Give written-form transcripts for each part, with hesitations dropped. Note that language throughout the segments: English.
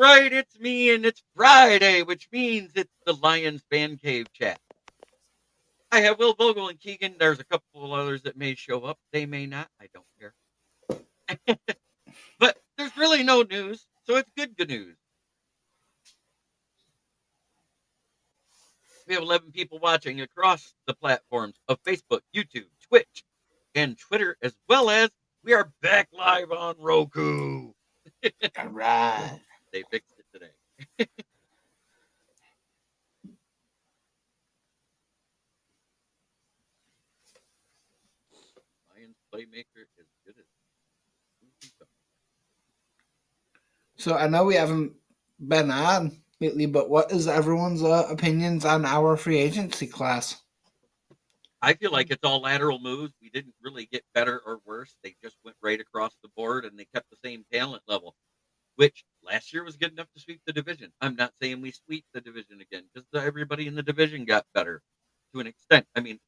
right, it's me, and it's Friday, which means it's the Lions Fan Cave chat. I have Will Vogel and Keegan. There's a couple of others that may show up. They may not. I don't care. But there's really no news, so it's good news. We have 11 people watching across the platforms of Facebook, YouTube, Twitch, and Twitter, as well as we are back live on Roku. All right. They fixed it today. Lions playmaker as good as. So I know we haven't been on lately, but what is everyone's opinions on our free agency class? I feel like it's all lateral moves. We didn't really get better or worse. They just went right across the board and they kept the same talent level, which last year was good enough to sweep the division. I'm not saying we sweep the division again because everybody in the division got better to an extent. I mean,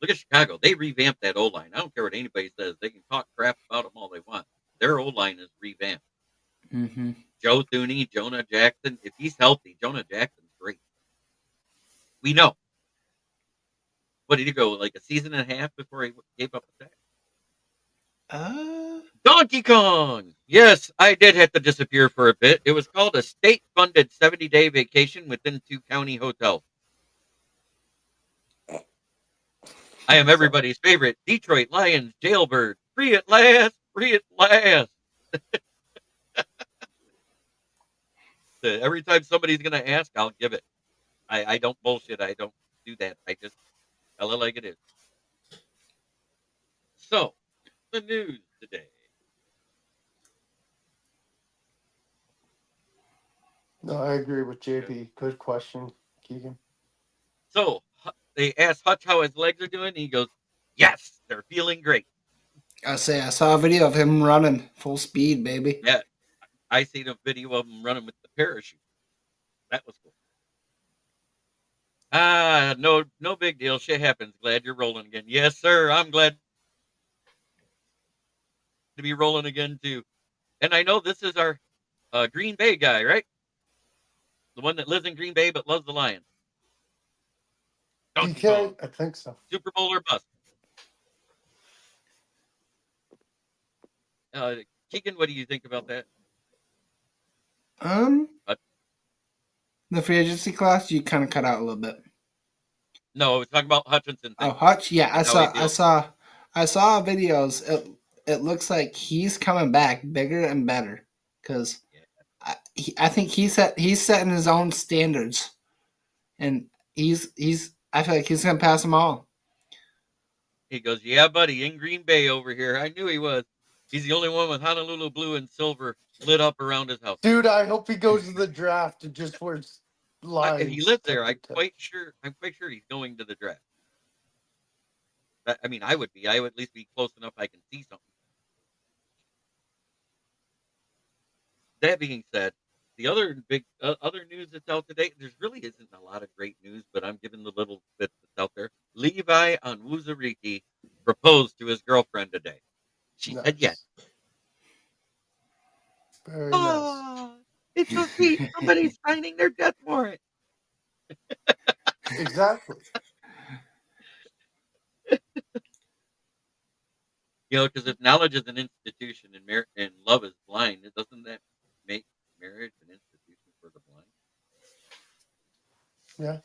look at Chicago. They revamped that O line. I don't care what anybody says. They can talk crap about them all they want. Their O line is revamped. Mm-hmm. Joe Thuney, Jonah Jackson. If he's healthy, Jonah Jackson's great. We know. What did he go, like a season and a half before he gave up a sack? Donkey Kong! Yes, I did have to disappear for a bit. It was called a state-funded 70-day vacation within 2 county hotels. I am everybody's favorite Detroit Lions jailbird. Free at last! Free at last! Every time somebody's going to ask, I'll give it. I don't bullshit. I don't do that. I just tell it like it is. So, the news today. No, I agree with JP. Good question, Keegan. So, they asked Hutch how his legs are doing, and he goes, yes, they're feeling great. I saw a video of him running full speed, baby. Yeah, I seen a video of him running with the parachute. That was cool. No big deal. Shit happens. Glad you're rolling again. Yes, sir. I'm glad to be rolling again too. And I know this is our Green Bay guy, right? The one that lives in Green Bay but loves the Lions. DK, I think so. Super Bowl or bust. Keegan, what do you think about that? The free agency class, you kind of cut out a little bit. No, I was talking about Hutchinson. Oh, Hutch, yeah, I saw videos. It looks like he's coming back bigger and better because I think he's setting his own standards, and he's I feel like he's gonna pass them all. He goes, yeah, buddy, in Green Bay over here. I knew he was. He's the only one with Honolulu blue and silver lit up around his house. Dude, I hope he goes to the draft and just wears Lions. If he lives there, I'm quite sure he's going to the draft. I mean, I would be. I would at least be close enough I can see something. That being said, the other big other news that's out today, there really isn't a lot of great news, but I'm giving the little bit that's out there. Levi Onwuzurike proposed to his girlfriend today. She said yes. Very nice. It's so sweet. Somebody's signing their death warrant. Exactly. You know, because if knowledge is an institution and love is blind, doesn't that make marriage an institution for the blind? Yeah.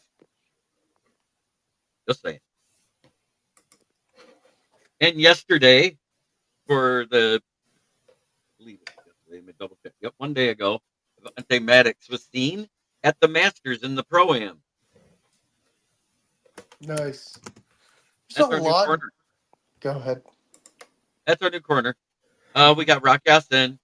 Just saying. And yesterday, for the, I believe it was yesterday, let me double check. Yep, one day ago, Avante Maddox was seen at the Masters in the Pro-Am. Nice. That's our new corner. Go ahead. That's our new corner. We got Rock Ya-Sin.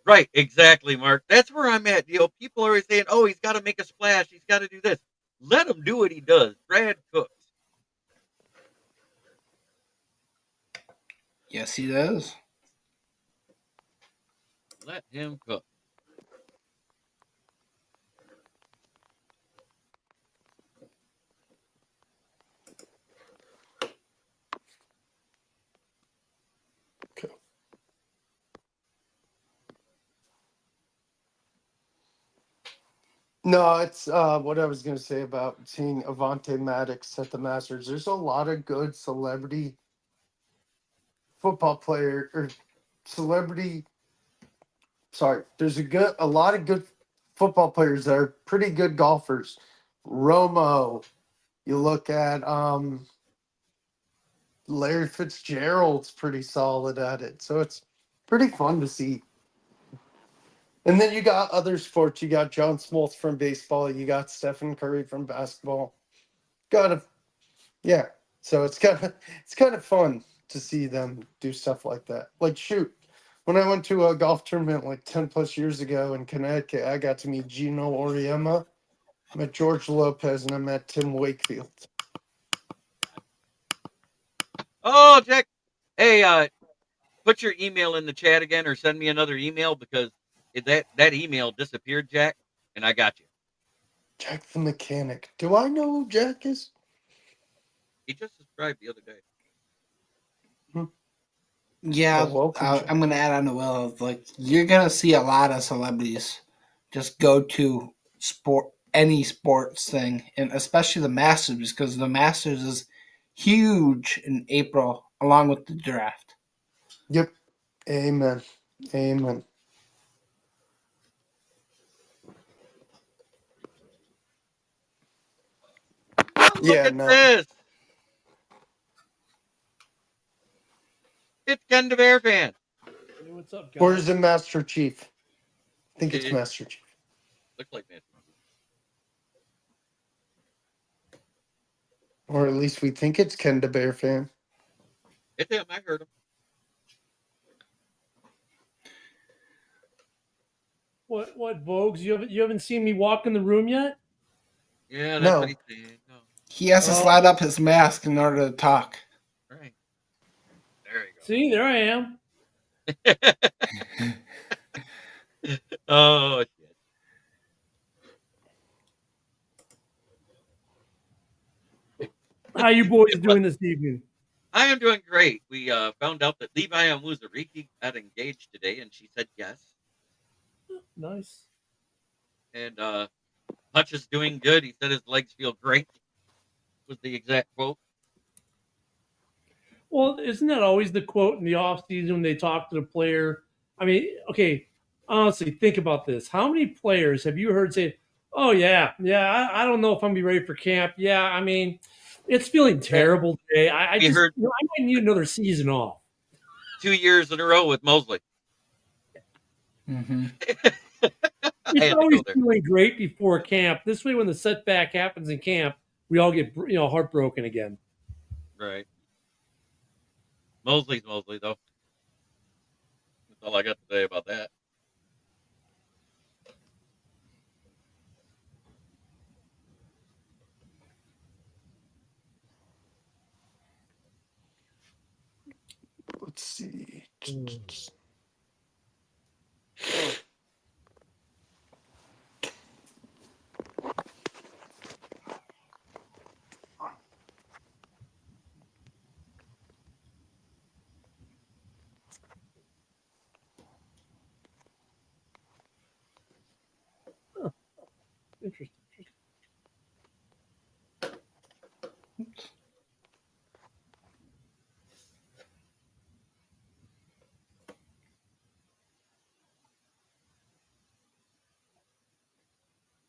Right, exactly, Mark. That's where I'm at. You know, people are always saying, "Oh, he's got to make a splash. He's got to do this." Let him do what he does. Brad cooks. Yes, he does. Let him cook. No, it's what I was going to say about seeing Avante Maddox at the Masters. There's a lot of good celebrity football player or celebrity. Sorry, there's a lot of good football players that are pretty good golfers. Romo, you look at Larry Fitzgerald's pretty solid at it, so it's pretty fun to see. And then you got other sports. You got John Smoltz from baseball. You got Stephen Curry from basketball. Got a Yeah. So it's kind of fun to see them do stuff like that. Like shoot, when I went to a golf tournament like 10 plus years ago in Connecticut, I got to meet Gino Oriema, met George Lopez, and I met Tim Wakefield. Oh, Jack. Hey, put your email in the chat again, or send me another email because that email disappeared, Jack, and I got you. Jack the Mechanic. Do I know who Jack is? He just subscribed the other day. Yeah, Oh, welcome, I'm gonna add on to Will. Like you're gonna see a lot of celebrities just go to any sports thing, and especially the Masters because the Masters is huge in April along with the draft. Yep. Amen. Amen. Look at this. It's Ken the Bear Fan. Hey, what's up, guys? Or is it Master Chief? I think it's Master Chief. Looks like Master Chief. Or at least we think it's Ken the Bear Fan. It's him. I heard him. What, Vogues? You haven't seen me walk in the room yet? Yeah, that's what he said. No. He has to slide up his mask in order to talk. Right. There you go. See, there I am. Oh, shit. How you boys doing this evening? I am doing great. We found out that Levi Amuzariki got engaged today, and she said yes. Nice. And Hutch is doing good. He said his legs feel great. Was the exact quote. Well, isn't that always the quote in the offseason when they talk to the player? I mean, okay, honestly, think about this. How many players have you heard say, oh, yeah, I don't know if I'm going to be ready for camp. Yeah, I mean, it's feeling terrible today. I might need another season off. 2 years in a row with Mosley. Mm-hmm. It's always feeling great before camp. This way, when the setback happens in camp, we all get heartbroken again. Right. Mosley's Mosley, though. That's all I got to say about that. Let's see. Interesting.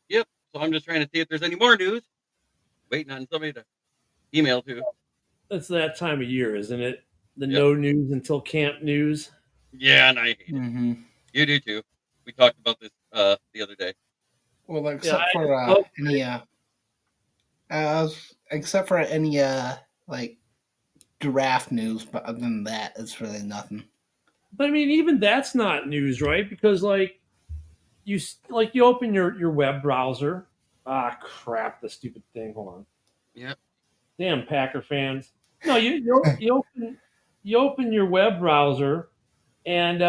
Yep. So I'm just trying to see if there's any more news. Waiting on somebody to email to. It's that time of year, isn't it? No news until camp news. Yeah, and I hate it. You do too. We talked about this the other day. Well, except for any like draft news, but other than that, it's really nothing. But I mean, even that's not news, right? Because you open your web browser. Ah, crap! The stupid thing. Hold on. Yep. Damn Packer fans. No, you open your web browser, and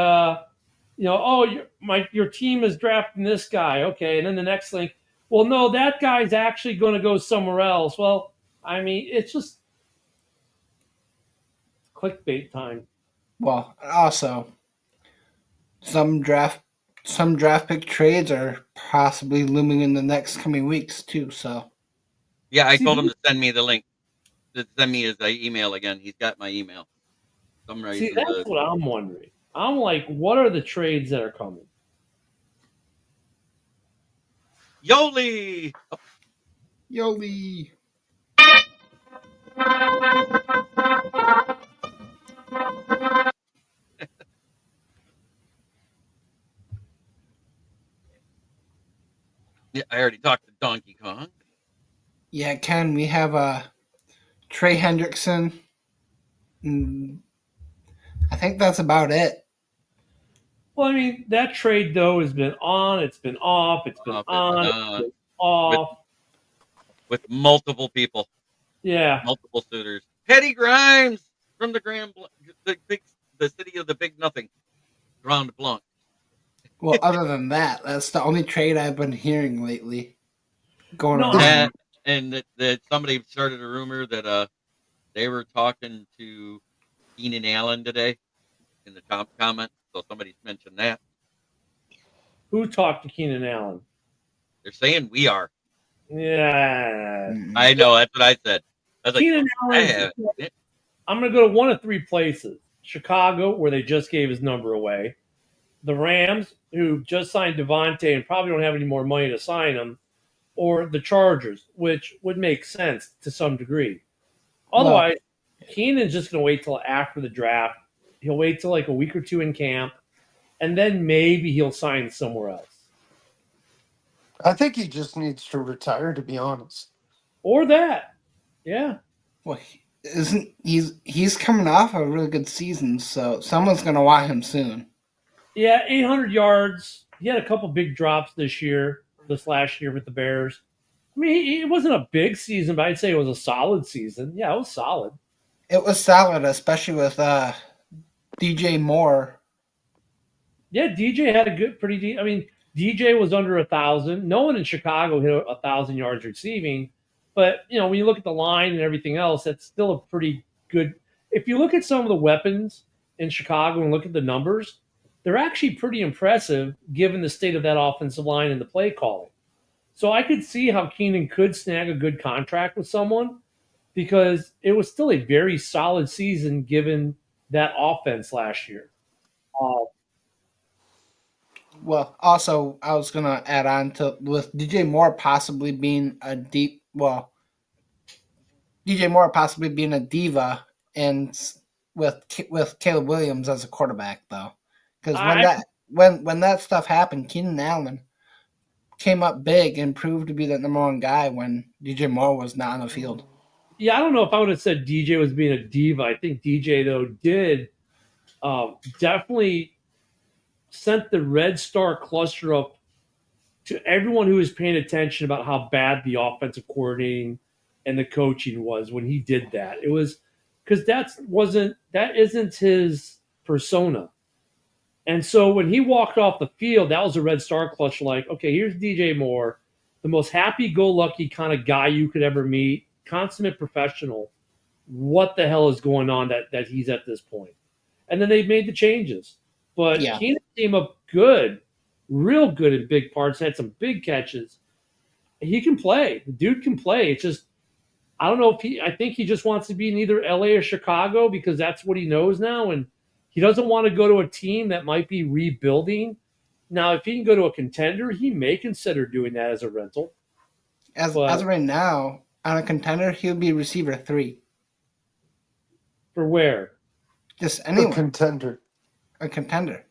your team is drafting this guy. Okay, and then the next link. Well, no, that guy's actually going to go somewhere else. Well, I mean, it's just clickbait time. Well, also, some draft some draft pick trades are possibly looming in the next coming weeks too. So Yeah, I See, told him to send me the link. To send me his email again. He's got my email. see, that's what I'm wondering. I'm like, what are the trades that are coming? Yoli. Oh, Yoli. yeah, I already talked to Donkey Kong. Yeah, Ken, we have Trey Hendrickson. I think that's about it. Well, I mean, that trade though has been on, it's been off, it's been on, it's been off. With multiple people. Yeah. Multiple suitors. Petty Grimes from the the city of the big nothing. Grand Blanc. Well, other than that, that's the only trade I've been hearing lately. Going on. Yeah, and that somebody started a rumor that they were talking to Keenan Allen today in the top comment. So somebody's mentioned that. Who talked to Keenan Allen? They're saying we are. Yeah. I know. That's what I said. I was Keenan like, Allen. I'm going to go to one of three places. Chicago, where they just gave his number away. The Rams, who just signed Devontae and probably don't have any more money to sign him. Or the Chargers, which would make sense to some degree. Otherwise, Keenan's just going to wait till after the draft. He'll wait till like a week or two in camp, and then maybe he'll sign somewhere else. I think he just needs to retire, to be honest. Or that. Yeah. Well, he's coming off a really good season, so someone's going to want him soon. Yeah, 800 yards. He had a couple big drops this last year with the Bears. I mean, it wasn't a big season, but I'd say it was a solid season. Yeah, it was solid. It was solid, especially with DJ Moore. Yeah, DJ had a good, I mean, DJ was under 1,000. No one in Chicago hit 1,000 yards receiving. But, you know, when you look at the line and everything else, that's still a pretty good. If you look at some of the weapons in Chicago and look at the numbers, they're actually pretty impressive given the state of that offensive line and the play calling. So I could see how Keenan could snag a good contract with someone because it was still a very solid season given that offense last year. Well, also, I was going to add on to with DJ Moore possibly being a DJ Moore possibly being a diva and with Caleb Williams as a quarterback, though. Because when that stuff happened, Keenan Allen came up big and proved to be the number one guy when DJ Moore was not on the field. Yeah, I don't know if I would have said DJ was being a diva. I think DJ, though, did definitely sent the Red Star cluster up to everyone who was paying attention about how bad the offensive coordinating and the coaching was when he did that. It was because that isn't his persona. And so when he walked off the field, that was a Red Star clutch. Like, okay, here's DJ Moore, the most happy-go-lucky kind of guy you could ever meet, consummate professional. What the hell is going on that he's at this point? And then they made the changes. But yeah. Keenan came up good, real good in big parts, had some big catches. He can play. The dude can play. It's just, I don't know if I think he just wants to be in either LA or Chicago because that's what he knows now. And he doesn't want to go to a team that might be rebuilding. Now, if he can go to a contender, he may consider doing that as a rental. As of right now, on a contender, he'll be receiver 3. For where? Just anyone. A contender.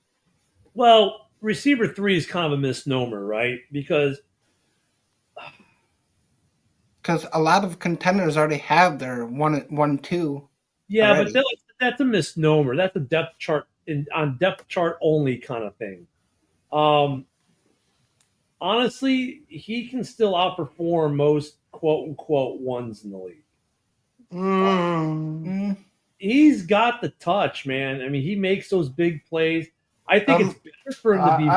Well, receiver 3 is kind of a misnomer, right? Because a lot of contenders already have their 1-2. Yeah, already. But that's a misnomer. That's a depth chart on depth chart only kind of thing. Honestly, he can still outperform most quote unquote ones in the league. He's got the touch, man. I mean, he makes those big plays. I think it's better for him to be.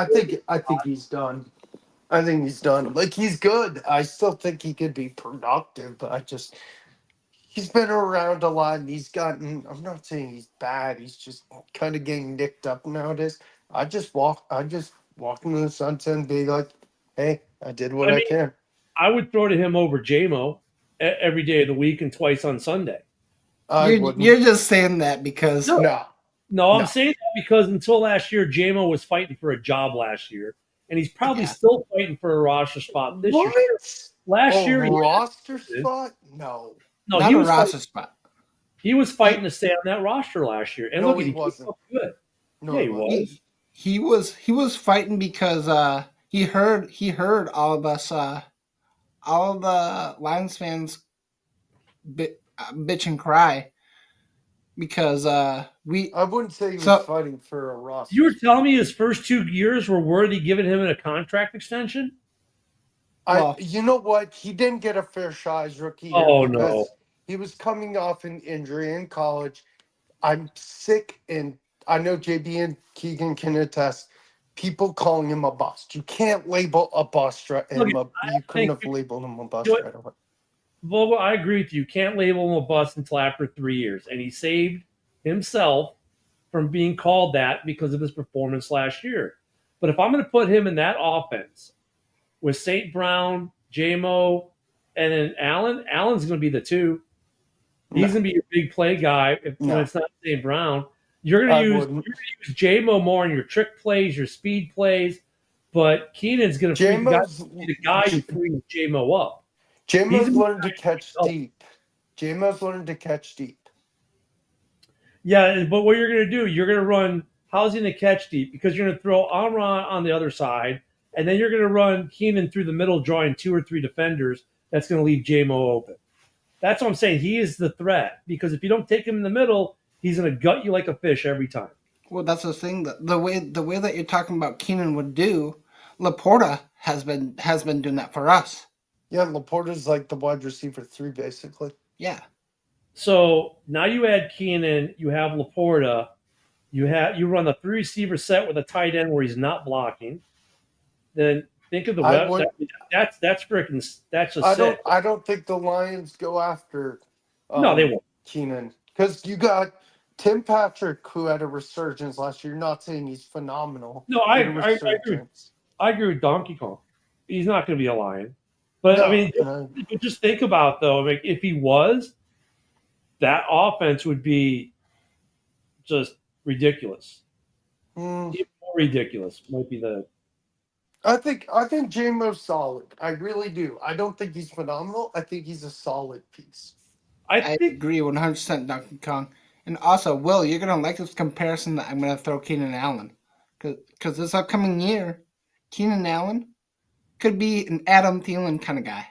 I think he's done. I think he's done. Like, he's good. I still think he could be productive, but he's been around a lot and he's gotten, I'm not saying he's bad. He's just kind of getting nicked up nowadays. I just walk into the sunset and be like, hey, I did what I I mean- can. I would throw to him over JMO every day of the week and twice on Sunday. You're just saying that because no. No, I'm No. saying that because until last year, JMO was fighting for a job last year, and he's probably Yeah. still fighting for a roster spot this year. What? Last year, roster spot? No. no, not he a was roster fighting, spot. he was fighting to stay on that roster last year. And No, look, he he wasn't. looked good. No, Yeah, he it wasn't. was. He was fighting because he heard all of us all of the Lions fans bitch and cry because we I wouldn't say he was So- fighting for a roster. You were telling me his first 2 years were worthy giving him a contract extension? well- You know what? He didn't get a fair shot his rookie year Oh, because no. he was coming off an injury in college. I'm sick, and I know JB and Keegan can attest. People calling him a bust. You can't label a bust. You couldn't have labeled him a bust You know what? right away. Vogel, I agree with you. You can't label him a bust until after 3 years. And he saved himself from being called that because of his performance last year. But if I'm going to put him in that offense with St. Brown, JMO, and then Allen's going to be the 2. He's going to be your big play guy when it's not St. Brown. You're going to use JMO more in your trick plays, your speed plays, but Keenan's going to be the guy who frees JMO up. JMO's learned to catch deep. JMO's learned to catch deep. Yeah, but what you're going to do, you're going to run Housing to catch deep because you're going to throw Amron on the other side, and then you're going to run Keenan through the middle, drawing 2 or 3 defenders. That's going to leave JMO open. That's what I'm saying. He is the threat because if you don't take him in the middle, he's going to gut you like a fish every time. Well, that's the thing. The way that you're talking about Keenan would do, Laporta has been doing that for us. Yeah, Laporta's like the wide receiver 3, basically. Yeah. So now you add Keenan, you have Laporta, you run the 3 receiver set with a tight end where he's not blocking. Then think of the web. That's just sick. I don't think the Lions go after. No, they won't. Keenan, because you got Tim Patrick, who had a resurgence last year. Not saying he's phenomenal. No, I agree with Donkey Kong. He's not going to be a Lion. But just think about though, if he was, that offense would be just ridiculous. Even more ridiculous might be the. I think JMO's solid. I really do. I don't think he's phenomenal. I think he's a solid piece. I agree 100%, Donkey Kong. And also, Will, you're gonna like this comparison that I'm gonna throw Keenan Allen, because this upcoming year, Keenan Allen could be an Adam Thielen kind of guy.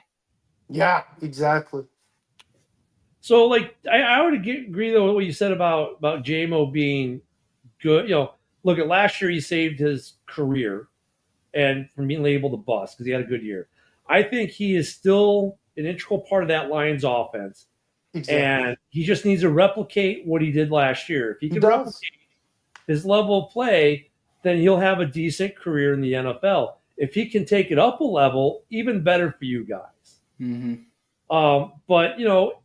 Yeah, exactly. So, I would agree though with what you said about JMO being good. Look at last year, he saved his career and from being labeled a bust because he had a good year. I think he is still an integral part of that Lions offense. Exactly. And he just needs to replicate what he did last year. If he can replicate his level of play, then he'll have a decent career in the NFL. If he can take it up a level, even better for you guys. Mm-hmm. But,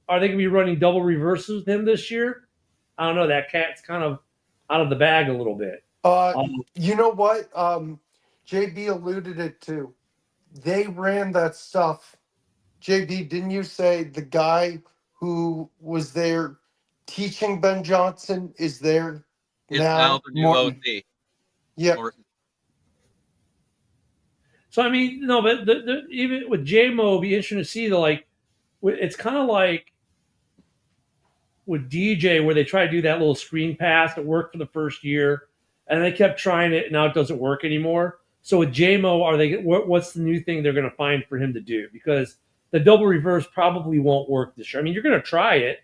are they going to be running double reverses with him this year? I don't know. That cat's kind of out of the bag a little bit. You know what? JB alluded it to. They ran that stuff. JB, didn't you say the guy who was there teaching Ben Johnson is there now the new OC. Yeah. So but even with JMO, it'll be interesting to see it's kind of like with DJ where they try to do that little screen pass that worked for the first year, and they kept trying it, and now it doesn't work anymore. So with JMO, what's the new thing they're going to find for him to do? Because the double reverse probably won't work this year. You're going to try it,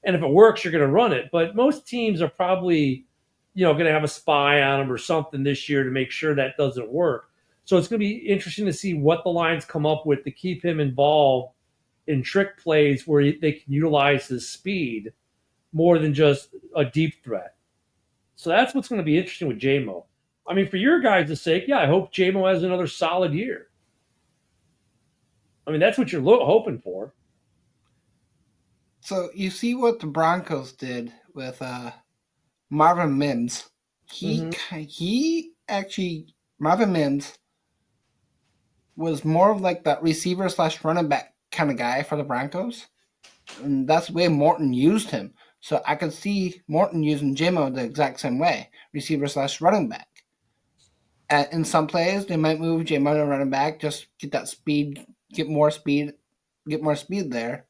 and if it works, you're going to run it. But most teams are probably, going to have a spy on him or something this year to make sure that doesn't work. So it's going to be interesting to see what the Lions come up with to keep him involved in trick plays where they can utilize his speed more than just a deep threat. So that's what's going to be interesting with JMO. For your guys' sake, yeah, I hope JMO has another solid year. That's what you're hoping for. So you see what the Broncos did with Marvin Mims. He actually Marvin Mims was more of like that receiver / running back kind of guy for the Broncos. And that's the way Morton used him. So I could see Morton using Jimmo the exact same way, receiver / running back. In some plays, they might move Jimmo to running back, just get that speed, get more speed there.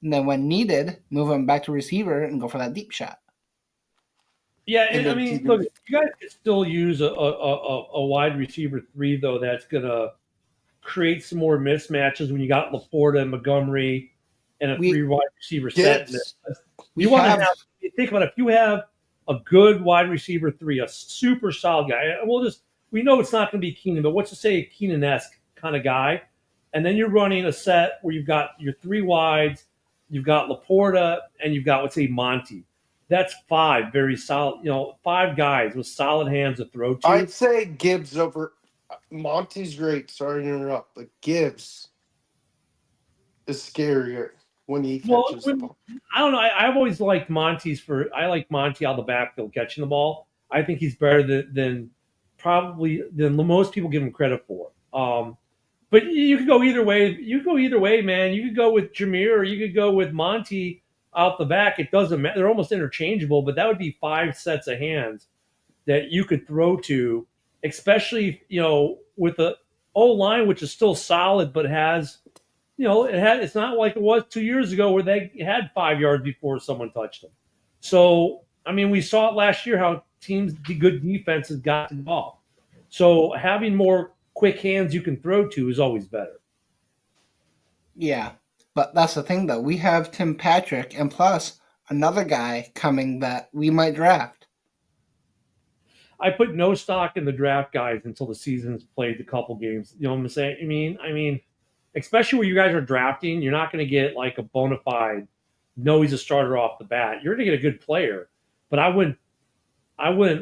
And then when needed, move him back to receiver and go for that deep shot. Yeah, I mean, look, you guys can still use a wide receiver 3, though, that's going to create some more mismatches when you got Laporta and Montgomery and a 3 wide receiver set. You want to have, think about it, if you have a good wide receiver 3, a super solid guy, we know it's not going to be Keenan, but what's to say a Keenan-esque kind of guy, and then you're running a set where you've got your 3 wides, you've got Laporta, and you've got, let's say, Monty. That's 5 very solid, 5 guys with solid hands to throw to. I'd say Gibbs over Monty's great. Sorry to interrupt, but Gibbs is scarier when he catches the ball. I don't know. I've always liked Monty out of the backfield catching the ball. I think he's better than most people give him credit for. But you could go either way. Man. You could go with Jameer or you could go with Monty out the back. It doesn't matter. They're almost interchangeable, but that would be 5 sets of hands that you could throw to, especially, with the O-line, which is still solid, but has, it's not like it was 2 years ago where they had 5 yards before someone touched them. So, I mean, we saw it last year how teams, good defenses got the ball. So having more quick hands you can throw to is always better. Yeah, but that's the thing, though. We have Tim Patrick and plus another guy coming that we might draft. I put no stock in the draft guys until the season's played a couple games. You know what I'm saying? I mean, especially where you guys are drafting, you're not going to get like a bona fide, no, he's a starter off the bat. You're going to get a good player, but I wouldn't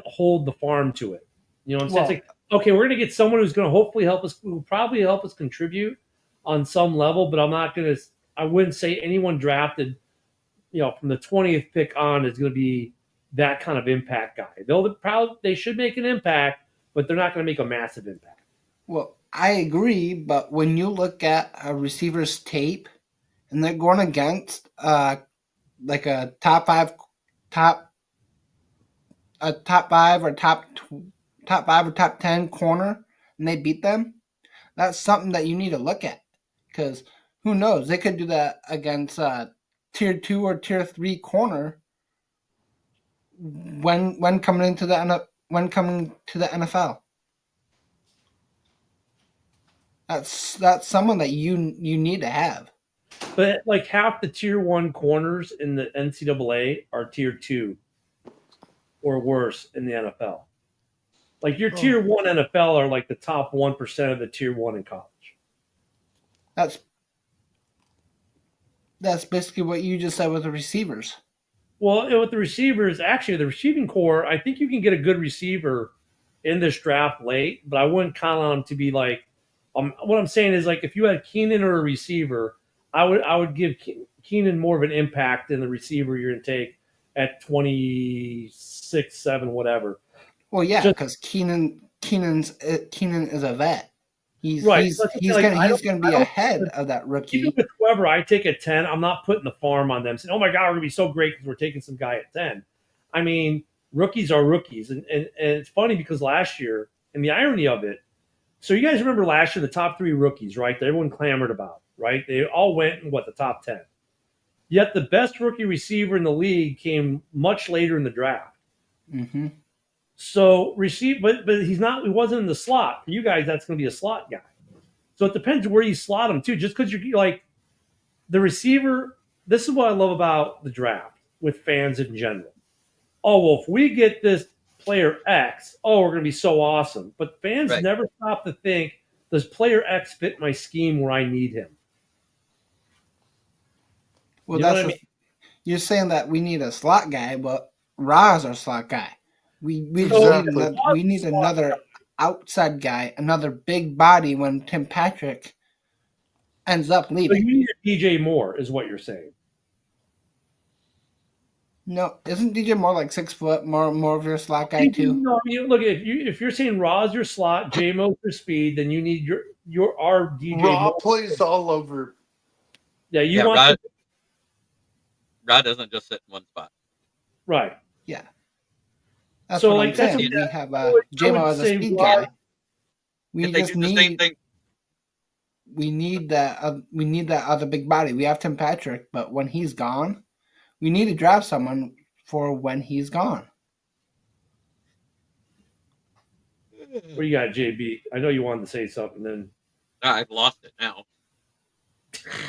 hold the farm to it. You know what I'm saying? It's like, okay, we're going to get someone who's going to hopefully help us, who will probably help us contribute on some level, but I wouldn't say anyone drafted, from the 20th pick on is going to be that kind of impact guy. They should make an impact, but they're not going to make a massive impact. Well, I agree, but when you look at a receiver's tape and they're going against like a top 5 or top 10 corner and they beat them, that's something that you need to look at, because who knows, they could do that against tier 2 or tier 3 corner when coming to the NFL. That's someone that you need to have. But like half the tier 1 corners in the NCAA are tier 2 or worse in the NFL. Like your tier 1 NFL are like the top 1% of the tier 1 in college. That's basically what you just said with the receivers. Well, with the receivers, actually, the receiving core, I think you can get a good receiver in this draft late, but I wouldn't count on him to be like. What I'm saying is, like, if you had Keenan or a receiver, I would give Keenan more of an impact than the receiver you're going to take at 26, 7, whatever. Well, yeah, because Keenan is a vet. He's right. He's going to be ahead of that rookie. Even with whoever I take at 10, I'm not putting the farm on them saying, "Oh my God, we're going to be so great because we're taking some guy at 10." I mean, rookies are rookies, and it's funny because last year, and the irony of it. So you guys remember last year the top 3 rookies, right? That everyone clamored about, right? They all went in the top 10. Yet the best rookie receiver in the league came much later in the draft. Mm-hmm. So but he wasn't in the slot. For you guys, that's going to be a slot guy. So it depends where you slot him too. Just because you're like the receiver, this is what I love about the draft with fans in general. Oh, well, if we get this player X, we're going to be so awesome. But fans never stop to think, does player X fit my scheme where I need him? Well, you're saying that we need a slot guy, but Ra's our slot guy. We need another outside guy, another big body when Tim Patrick ends up leaving. So you need a DJ Moore, is what you're saying. No, isn't DJ more like 6 foot, more of your slot guy You too? know, look, if you're saying Raw's your slot, JMO's your speed, then you need your our DJ Raw more. plays all over. Yeah, you Yeah, want Rod doesn't just sit in one spot. right. Yeah. That's So, what like, I'm that's saying. what- We have I would JMO as a say speed Rod- guy. We If they just do the same need thing, we need that other big body. We have Tim Patrick, but when he's gone, we need to draft someone for when he's gone. What you got, JB? I know you wanted to say something. Then I've lost it now.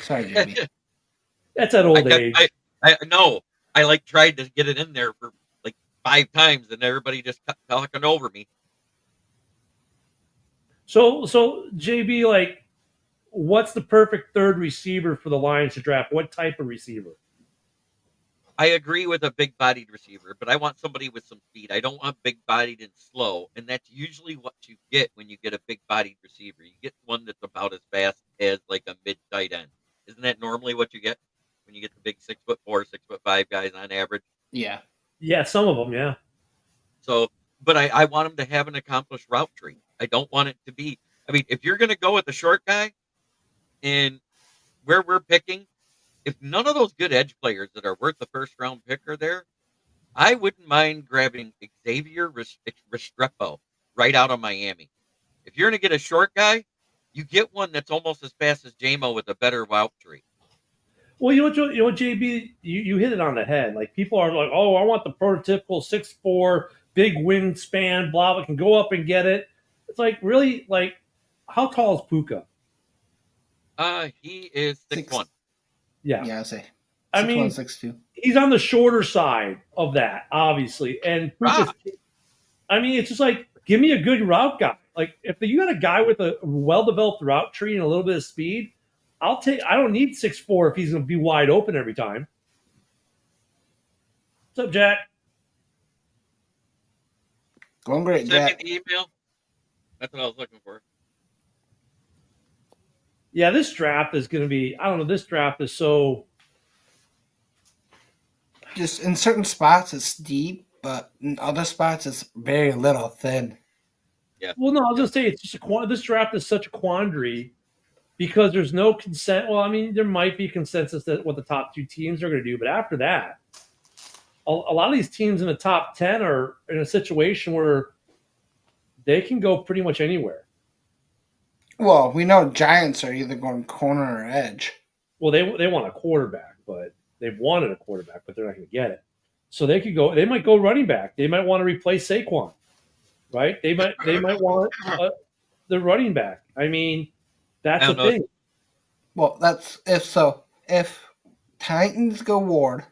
Sorry, JB. that's at old age. I know. I like tried to get it in there for like 5 times, and everybody just kept talking over me. So JB, like, what's the perfect third receiver for the Lions to draft? What type of receiver? I agree with a big-bodied receiver, but I want somebody with some speed. I don't want big-bodied and slow, and that's usually what you get when you get a big-bodied receiver. You get one that's about as fast as like a mid-tight end. Isn't that normally what you get when you get the big 6'4", 6'5" guys on average? Yeah. Yeah, some of them. Yeah. So, but I want them to have an accomplished route tree. I don't want it to be. I mean, if you're going to go with the short guy, and where we're picking, if none of those good edge players that are worth the first round pick are there, I wouldn't mind grabbing Xavier Restrepo right out of Miami. If you're going to get a short guy, you get one that's almost as fast as JMO with a better route tree. Well, you know what, JB, you hit it on the head. Like, people are like, oh, I want the prototypical 6'4", big wingspan, blah, blah, can go up and get it. It's like, really, like, how tall is Puka? He is 6'1". Yeah. Yeah, I say. 6'1", I mean, 6'2". He's on the shorter side of that, obviously. And Puka's, I mean, it's just like, give me a good route guy. Like, if you got a guy with a well-developed route tree and a little bit of speed, I don't need 6'4" if he's going to be wide open every time. What's up, Jack? Going great, Send me Jack. the email. That's what I was looking for. Yeah, this draft is going to be, I don't know, this draft is so. Just in certain spots it's deep, but in other spots it's very little thin. Yeah. Well, no, I was going to say it's just this draft is such a quandary because there's no consent. Well, I mean, there might be consensus that what the top 2 teams are going to do, but after that, a lot of these teams in the top 10 are in a situation where they can go pretty much anywhere. Well, we know Giants are either going corner or edge. Well, they want a quarterback, but they've wanted a quarterback, but they're not going to get it. So they could go. They might go running back. They might want to replace Saquon, right? They might want the running back. I mean, that's the thing. Well, that's if Titans go Ward,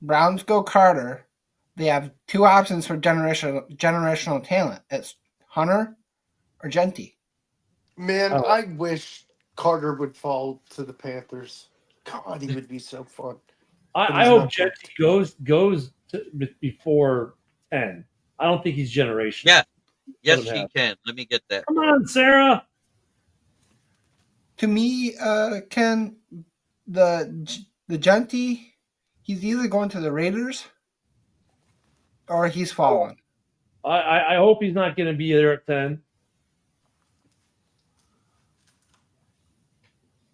Browns go Carter, they have 2 options for generational talent. It's Hunter or Genty. Man, I wish Carter would fall to the Panthers. God, he would be so fun. I hope Genty goes before 10. I don't think he's generational. Yeah. Yes, he can. Let me get that. Come on, Sarah. To me, Ken, the Genty, he's either going to the Raiders or he's falling. I hope he's not going to be there at 10.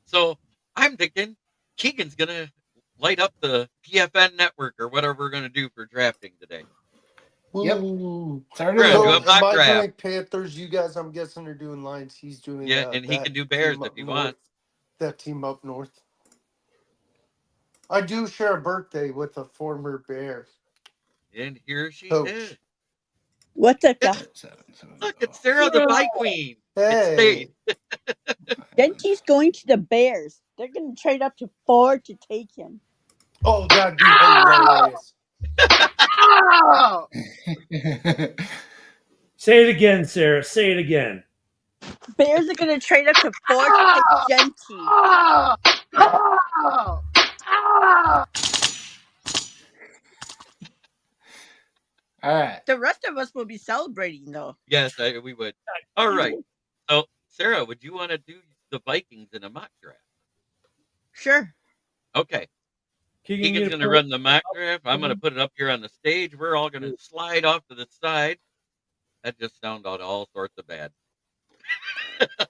So I'm thinking Keegan's going to light up the PFN network or whatever we're going to do for drafting today. Yep. So do a mock am I draft. doing Panthers? You guys, I'm guessing, are doing Lions. He's doing and he can do Bears if he wants. That team up north. I do share a birthday with a former Bear. And here she Coach. is. What's up, It's- guys? Look, it's Sarah the Bike Queen. Hey, Genty's going to the Bears. They're going to trade up to 4 to take him. oh, that'd be hilarious. Say it again, Sarah. Say it again. Bears are going to trade up to 4 to take Genty. All right. The rest of us will be celebrating, though. Yes, we would. All right. So, Sarah, would you want to do the Vikings in a mock draft? Sure. Okay. Keegan's going to run the mock draft. I'm going to put it up here on the stage. We're all going to slide off to the side. That just sounded all sorts of bad.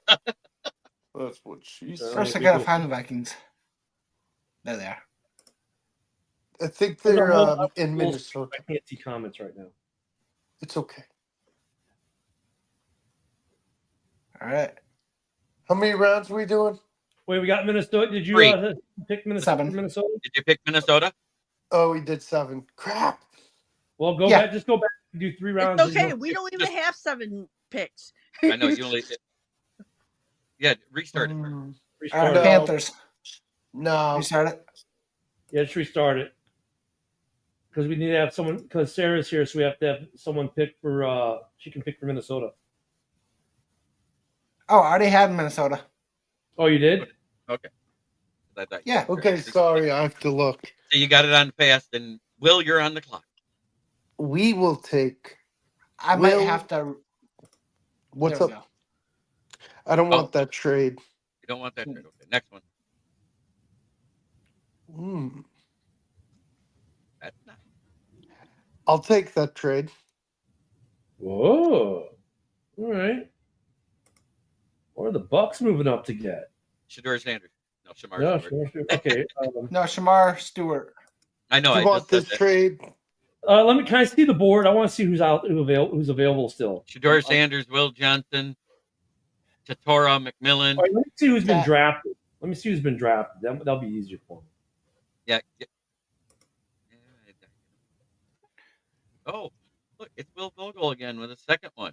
That's what she said. First, I gotta find the Vikings. There they are. I think they're in Minnesota. I can't see comments right now. It's okay. All right. How many rounds are we doing? Wait, we got Minnesota. Did you pick Minnesota? 7. Minnesota? Did you pick Minnesota? Oh, we did 7. Crap. Well, go back. Just go back and do 3 rounds. It's okay. We don't even have 7 picks. I know you only. Yeah, restart it. All right, Panthers. No. Restart it. Yeah, just restart it. Because we need to have someone. Because Sarah's here, so we have to have someone pick for. She can pick for Minnesota. Oh, I already had Minnesota. Oh, you did? Okay. Yeah. Okay, sorry, I have to look. So you got it on fast, and Will, you're on the clock. We will take. I might have to. What's There we up? go. I don't want that trade. You don't want that trade. Okay, next one. That's not. I'll take that trade. Whoa. All right. What are the Bucks moving up to get? Shedeur Sanders. No, Shamar. No, Stewart. okay. No, Shamar Stewart. I know. Do I you want just said this that. trade? Can I see the board? I want to see who's available still. Shedeur Sanders, Will Johnson, Tatora McMillan. All right, let me see who's been drafted. That'll be easier for me. Yeah. Oh, look, it's Will Vogel again with a second one.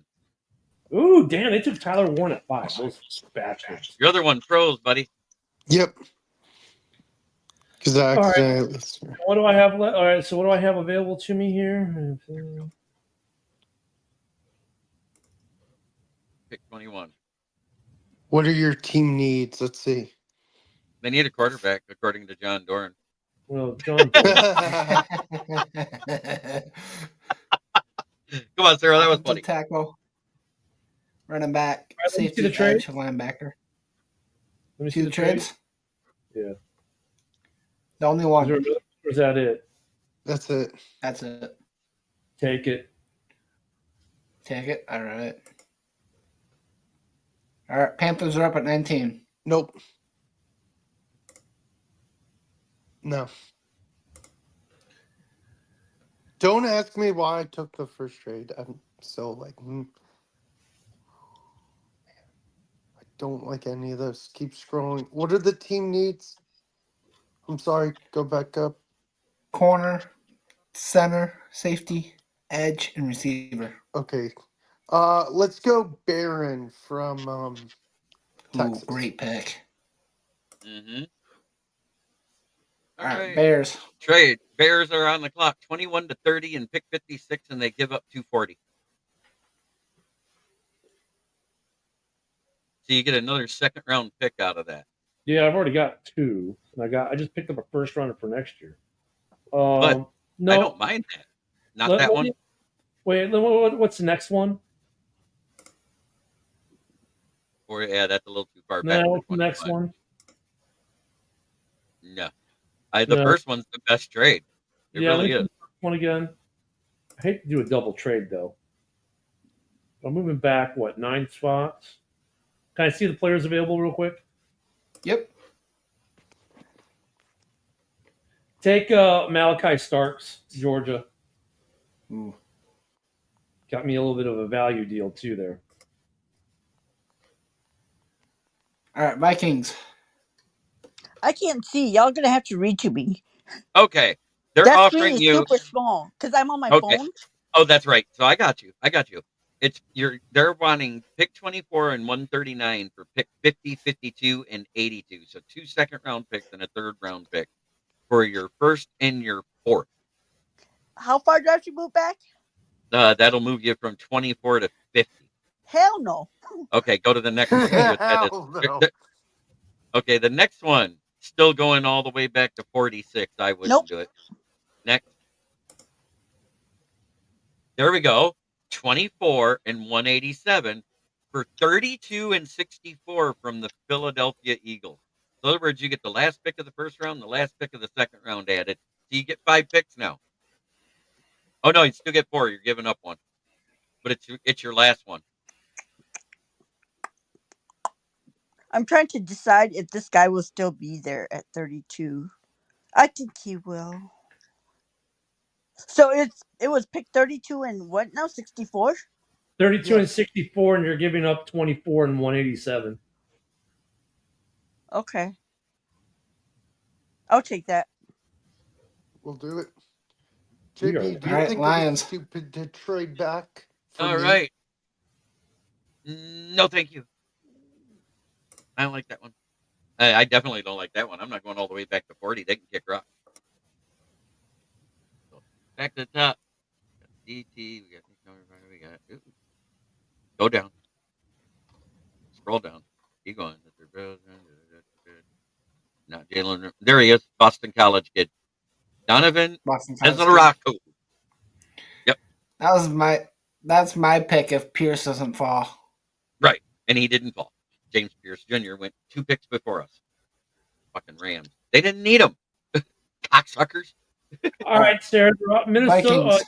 Ooh, damn! They took Tyler Warren at 5. Those bastards. Your other one froze, buddy. Yep. Exactly. Right. What do I have? All right. So what do I have available to me here? Pick 21. What are your team needs? Let's see. They need a quarterback, according to John Doran. Well, John. Come on, Sarah. That was funny. Tackle. Running back. Right, Safety. the trade. Edge, linebacker. Let me See the trades? Yeah. The only one. Or is that it? That's it. That's it. Take it. Take it. All right. All right. Panthers are up at 19. Nope. No. Don't ask me why I took the first trade. I'm so like, I don't like any of this. Keep scrolling. What are the team needs? I'm sorry. Go back up. Corner, center, safety, edge, and receiver. Okay. Let's go Barron from Texas. Ooh, great pick. Mm-hmm. All right, Bears. Trade. Bears are on the clock, 21-30 and pick 56, and they give up 240. So you get another second round pick out of that. Yeah, I've already got 2. I just picked up a first rounder for next year. But no, I don't mind that. Not that one. Wait, what's the next one? Or yeah, that's a little too far back. No, what's the next one? No. The first one's the best trade. It really is. One again. I hate to do a double trade though. I'm moving back 9 spots. Can I see the players available real quick? Yep. Take Malachi Starks, Georgia. Ooh. Got me a little bit of a value deal too there. All right, Vikings. I can't see. Y'all gonna have to read to me. Okay. They're That offering screen is you super small because I'm on my Okay. phone. Oh, that's right. So I got you. They're wanting pick 24 and 139 for pick 50, 52, and 82. So 2 second round picks and a third round pick for your first and your fourth. How far do I have to move back? That'll move you from 24 to 50. Hell no. Okay, go to the next one. Hell no. Okay, the next one, still going all the way back to 46. I wouldn't do it. Next. There we go. 24 and 187 for 32 and 64 from the Philadelphia Eagles. In other words, you get the last pick of the first round, the last pick of the second round added. So you get 5 picks now. Oh no, you still get 4. You're giving up 1, but it's your last one. I'm trying to decide if this guy will still be there at 32. I think he will. So it was pick 32 and what now? 64? 32 Yeah. and 64, and you're giving up 24 and 187. Okay. I'll take that. We'll do it. We are- JP, do you Alright, think Lions. it'd be stupid to trade back? All right. No, thank you. I don't like that one. I definitely don't like that one. I'm not going all the way back to 40. They can kick rock. So, back to the top. DT. We got. Ooh. Go down. Scroll down. Keep going. Not Jalen. There he is. Boston College kid. Donovan Boston College. Ezraco. Yep. That's my pick if Pierce doesn't fall. Right. And he didn't fall. James Pierce Jr. went 2 picks before us. Fucking Rams. They didn't need him. Cocksuckers. All right, Sarah. Minnesota Vikings.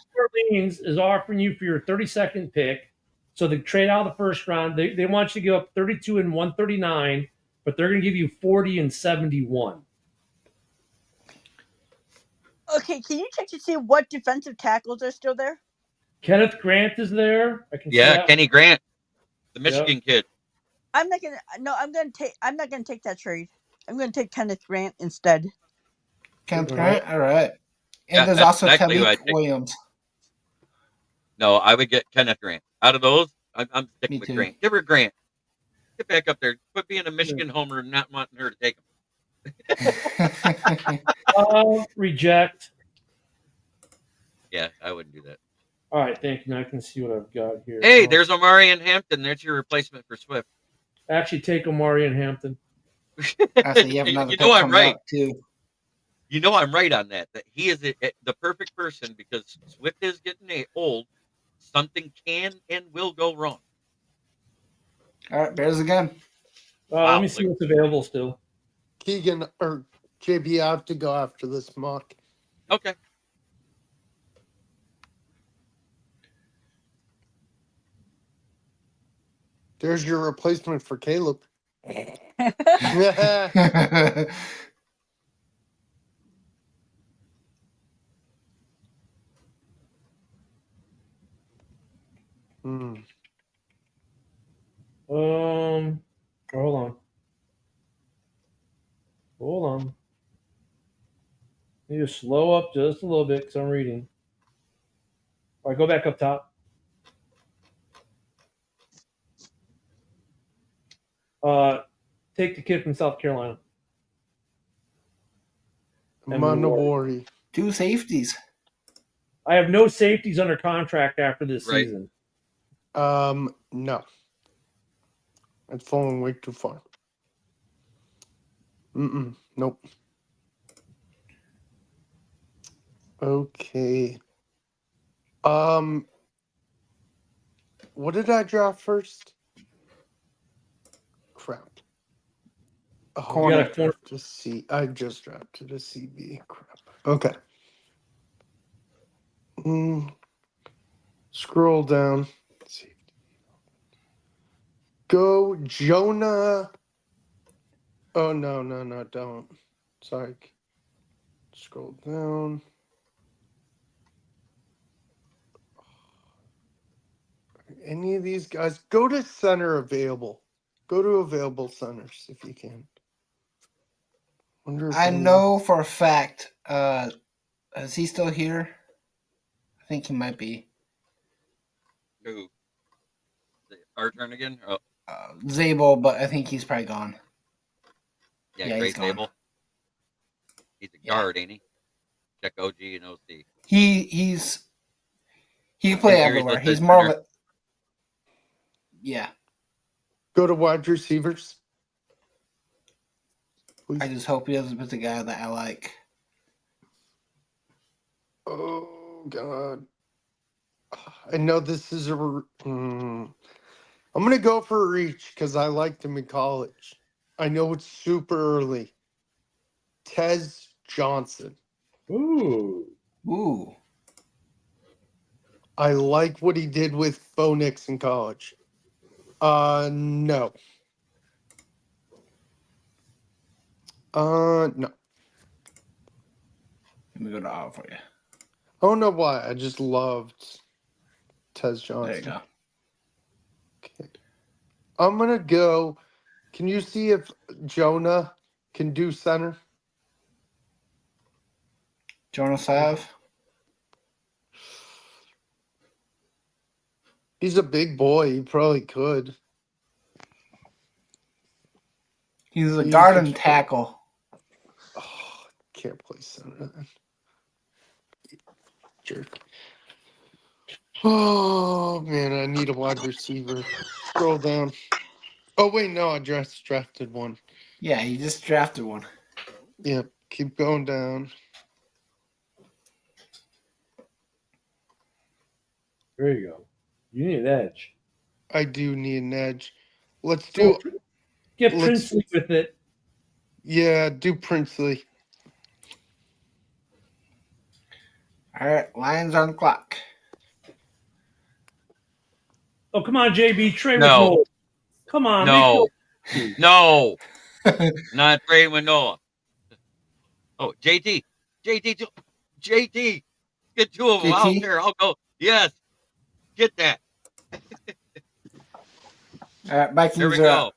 Orleans is offering you for your 32nd pick. So they trade out of the first round. They want you to give up 32 and 139, but they're going to give you 40 and 71. Okay, can you check to see what defensive tackles are still there? Kenneth Grant is there. I can see Yeah, that. Kenny Grant, the Michigan kid. I'm not gonna take that trade. I'm gonna take Kenneth Grant instead. Kenneth All Grant? All right. And Yeah, there's that's also exactly who I'd Tariq pick. Williams. No, I would get Kenneth Grant. Out of those, I'm sticking Me with too. Grant. Give her Grant. Get back up there. Quit being a Michigan homer and not wanting her to take him. Reject. Yeah, I wouldn't do that. All right, thank you. Now I can see what I've got here. Hey, there's Omari and Hampton. There's your replacement for Swift. Actually, take Omari and Hampton. Actually, you have another You pick know I'm coming right. up, too. You know I'm right on that. That he is the perfect person because Swift is getting old. Something can and will go wrong. All right, Bears again. Let me see what's available still. Keegan or JP, I have to go after this mock. Okay. There's your replacement for Caleb. Hmm. Hold on. Need to slow up just a little bit because I'm reading. All right, go back up top. Take the kid from South Carolina. Manawari. 2 safeties. I have no safeties under contract after this Right. season. No. That's falling way too far. Nope. Okay. What did I draft first? Crap. Oh, Corner. You got a corner. I just drafted a CB. Crap. Okay. Scroll down. Go Jonah. Oh, no, don't. Sorry. Scroll down. Any of these guys? Go to center available. Go to available centers if you can. Wonder if I any- know for a fact. Is he still here? I think he might be. Who? Is it our turn again? Oh, Zabel, but I think he's probably gone. yeah, Yeah, Great he's gone. Table. He's a Yeah. guard, ain't he? Check OG and OC. He can play He's everywhere. listed He's more of center. a Go to wide receivers. Please. I just hope he doesn't put the guy that I like. Oh God. I know this is I'm gonna go for a reach because I liked him in college. I know it's super early. Tez Johnson. Ooh. Ooh. I like what he did with Bo Nix in college. No. No. Let me go to all for you. I don't know why. I just loved Tez Johnson. There you go. Okay. I'm gonna go. Can you see if Jonah can do center? Jonas Sav. He's a big boy. He probably could. He's a He's guard and a- tackle. Oh, can't play center. Jerk. Oh man, I need a wide receiver. Scroll down. Oh wait, no, I just drafted one. Yeah, he just drafted one. Yep, keep going down. There you go. You need an edge. I do need an edge. Let's do. Get Let's- Princely with it. Yeah, do Princely. All right, Lions on the clock. Oh, come on, JB. Trade No. with Noah. Come on. No. make No, not trading with Noah. Oh, JT, JT, get two of them out JT? there. I'll go. Yes, get that. All right, Vikings There we are go. up.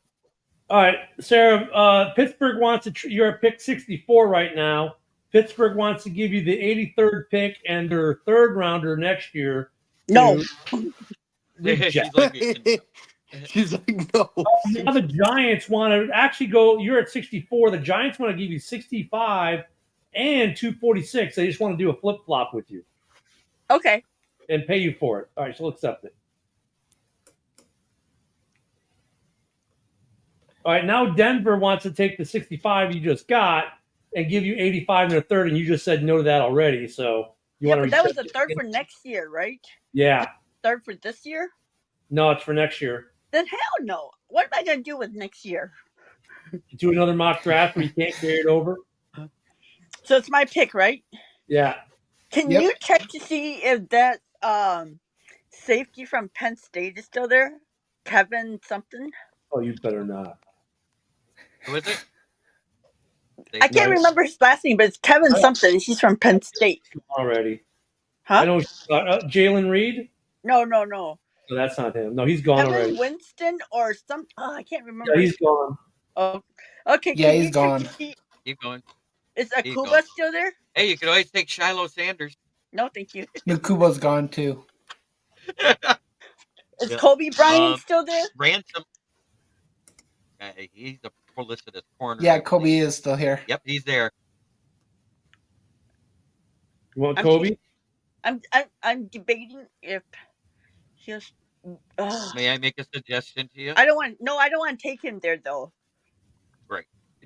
All right, Sarah. Pittsburgh wants to. You're at pick 64 right now. Pittsburgh wants to give you the 83rd pick and their third rounder next year. No. Reject. She's like, She's like, no. Now the Giants want to actually go. You're at 64. The Giants want to give you 65 and 246. They just want to do a flip flop with you Okay. and pay you for it. All right, so we'll accept it. All right, now Denver wants to take the 65 you just got and give you 85 in their third, and you just said no to that already. So you Yeah, want to? but that was the third for next year, right? Yeah. Third for this year? No, it's for next year. Then hell no. What am I going to do with next year? Do another mock draft where you can't carry it over. So it's my pick, right? Yeah. Can Yep. you check to see if that safety from Penn State is still there? Kevin something? Oh, you better not. who is it? I can't remember his last name, but it's Kevin something. He's from Penn State. Already. Huh? I know Jalen Reed. No. No, that's not him. No, he's gone Kevin already. Winston or some. Oh, I can't remember. Yeah, he's gone. Oh, okay. Yeah, can he's you check gone. to see- Keep going. Is He's Akuba gone. still there? Hey, you could always take Shiloh Sanders. No, thank you. Nakuba's gone too. Is Yeah. Kobe Bryant still there? Ransom. He's a felicitous corner. Yeah, Kobe is still here. Yep, he's there. You want I'm- Kobe? I'm debating if he's. May I make a suggestion to you? I don't want. No, I don't want to take him there though.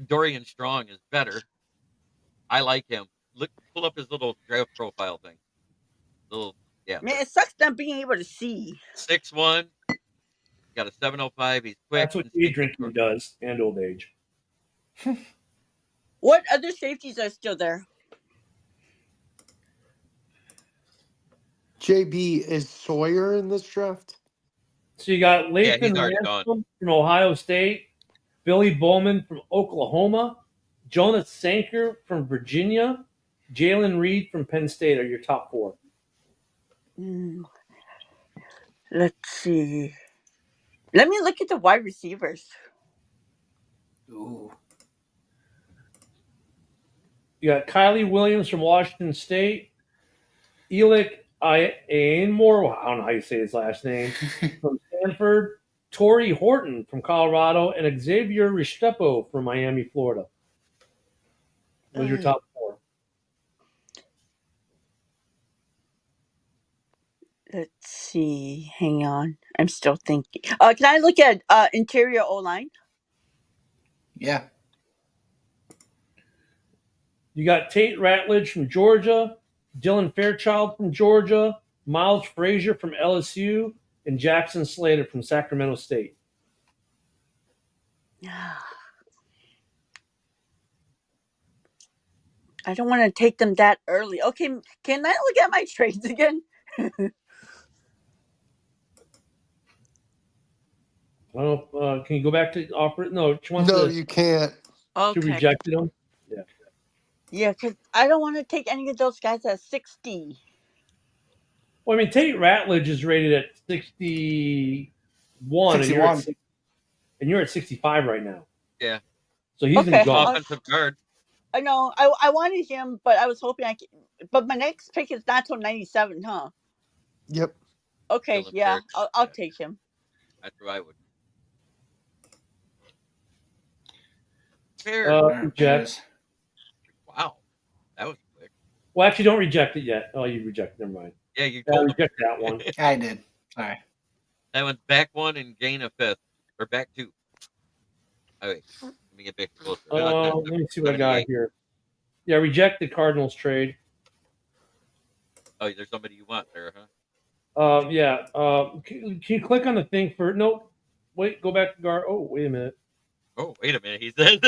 Dorian Strong is better. I like him. Look, pull up his little draft profile thing. Yeah. Man, it sucks not being able to see. 6'1". Got a 705. He's quick. That's what day drinking does, and old age. What other safeties are still there? JB, is Sawyer in this draft? So you got Yeah, Lathan he's already Ransom from Ohio State, Billy Bowman from Oklahoma, Jonas Sanker from Virginia, Jalen Reed from Penn State are your top four. Let's see. Let me look at the wide receivers. Ooh. You got Kylie Williams from Washington State, Elick Ainmore, I don't know how you say his last name, from Stanford, Torrey Horton from Colorado, and Xavier Restrepo from Miami, Florida. Those are your top four. Let's see. Hang on. I'm still thinking. Can I look at interior O-line? Yeah. You got Tate Ratledge from Georgia, Dylan Fairchild from Georgia, Miles Frazier from LSU, and Jackson Slater from Sacramento State. I don't want to take them that early. Okay, can I look at my trades again? Well, can you go back to offer? No, she wants No, to you can't. Okay. reject them. Yeah, because I don't want to take any of those guys at 60. Well, I mean, Tate Ratledge is rated at 61, and you're 61. at 65 right now. Yeah. So he's Okay, been gone. Offensive guard. I know. I wanted him, but I was hoping I could. But my next pick is not till 97, huh? Yep. Okay, Dylan yeah, Parrish. I'll take him. That's who I would. Fair. Reject. Wow. That was quick. Well, actually, don't reject it yet. Oh, you reject. Never mind. Yeah, you I'll told him. reject that one. I did. All right. That one's back one and gain a fifth. Or back two. Oh, wait. Let me get back closer. Let me see what I got here. Yeah, reject the Cardinals trade. Oh, there's somebody you want there, huh? Yeah. Can you click on the thing for? Nope. Wait. Go back to guard. Oh, wait a minute. Oh, wait a minute. He said.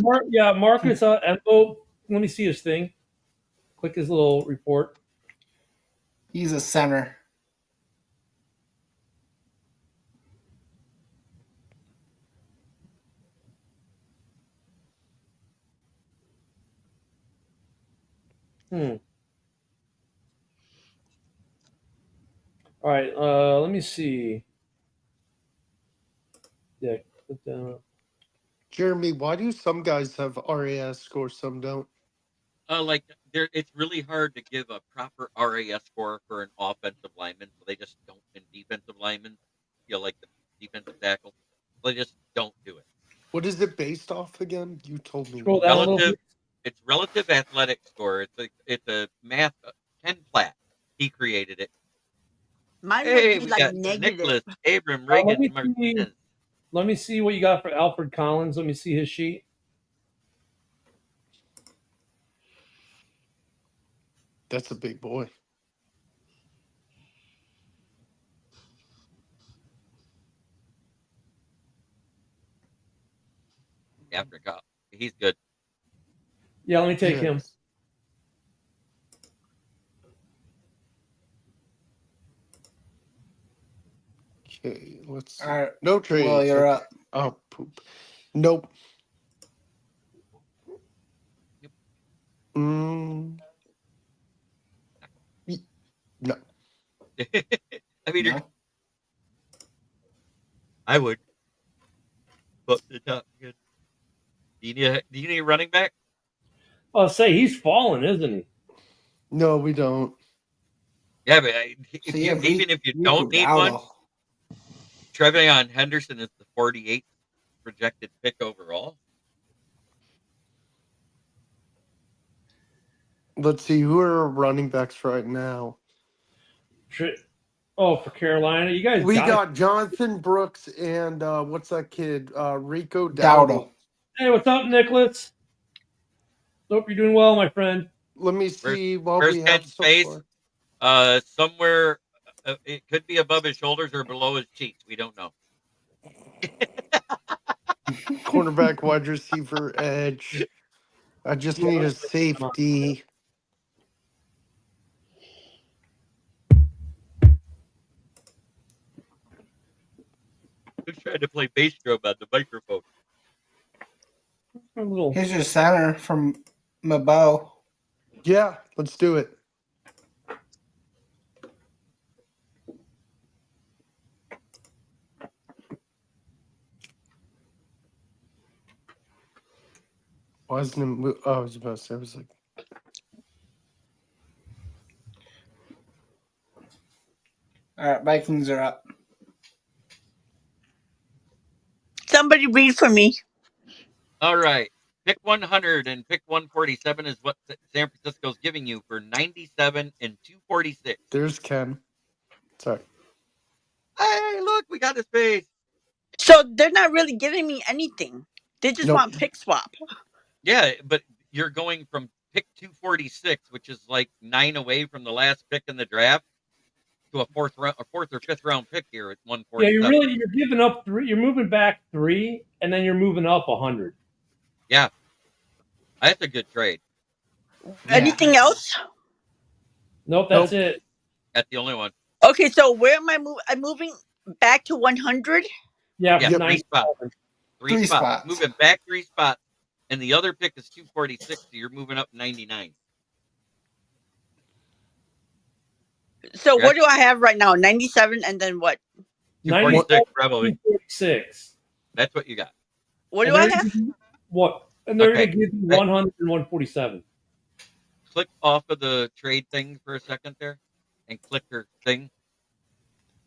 Marcus. Let me see his thing. Click his little report. He's a center. All right. Let me see. Yeah. Jeremy, why do some guys have RAS scores, some don't? Like it's really hard to give a proper RAS score for an offensive lineman, so they just don't. In defensive linemen, like the defensive tackle, they just don't do it. What is it based off again? You told me. Scroll down a little bit. It's relative athletic score. It's a math. Ken Platt, he created it. Mine Hey, would we be like got negative. Nicholas, Abram, Reagan, Martinez. Let me see what you got for Alfred Collins. Let me see his sheet. That's a big boy. Africa. He's good. Yeah, let me take him. Okay, let's see. All right. No trades. Well, you're up. Oh, poop. Nope. Yep. No. I mean, No? I would. But the top good. Do you need a running back? I'll say he's fallen, isn't he? No, we don't. Yeah, but even if you don't need one, Trevion Henderson is the 48th projected pick overall. Let's see, who are our running backs right now? Oh, for Carolina, you guys. We got Jonathan Brooks and what's that kid? Rico Dowdle. Hey, what's up, Nicholas? Hope you're doing well, my friend. Let me see what where's we have Ken's so face? far. Somewhere, it could be above his shoulders or below his cheeks. We don't know. Cornerback, wide receiver, edge. I just need a safety. Who's trying to play bass drum on the microphone? Here's your center from Mabo. Yeah, let's do it. Wasn't it? Oh, I was about to say, I was like, All right, Vikings are up. Somebody read for me. All right. Pick 100 and pick 147 is what San Francisco's giving you for 97 and 246. There's Ken. Sorry. Hey, look, we got his face. So they're not really giving me anything. They just want pick swap. Yeah, but you're going from pick 246, which is like 9 away from the last pick in the draft, to a fourth or fifth round pick here at 147. Yeah, you're giving up 3. You're moving back 3, and then you're moving up 100. Yeah, that's a good trade. Anything else? Nope, that's it. That's the only one. Okay, so where am I moving? I'm moving back to 100. Yeah, Yeah, from 3 97. spots. Three Three spots. spots. Moving back 3 spots. And the other pick is 246, so you're moving up 99. So Okay. what do I have right now? 97, and then what? 246, probably. 246. That's what you got. What And do I they're have? gonna give you- What? And they're Okay. going to give you 100 and 147. Click off of the trade thing for a second there, and click your thing.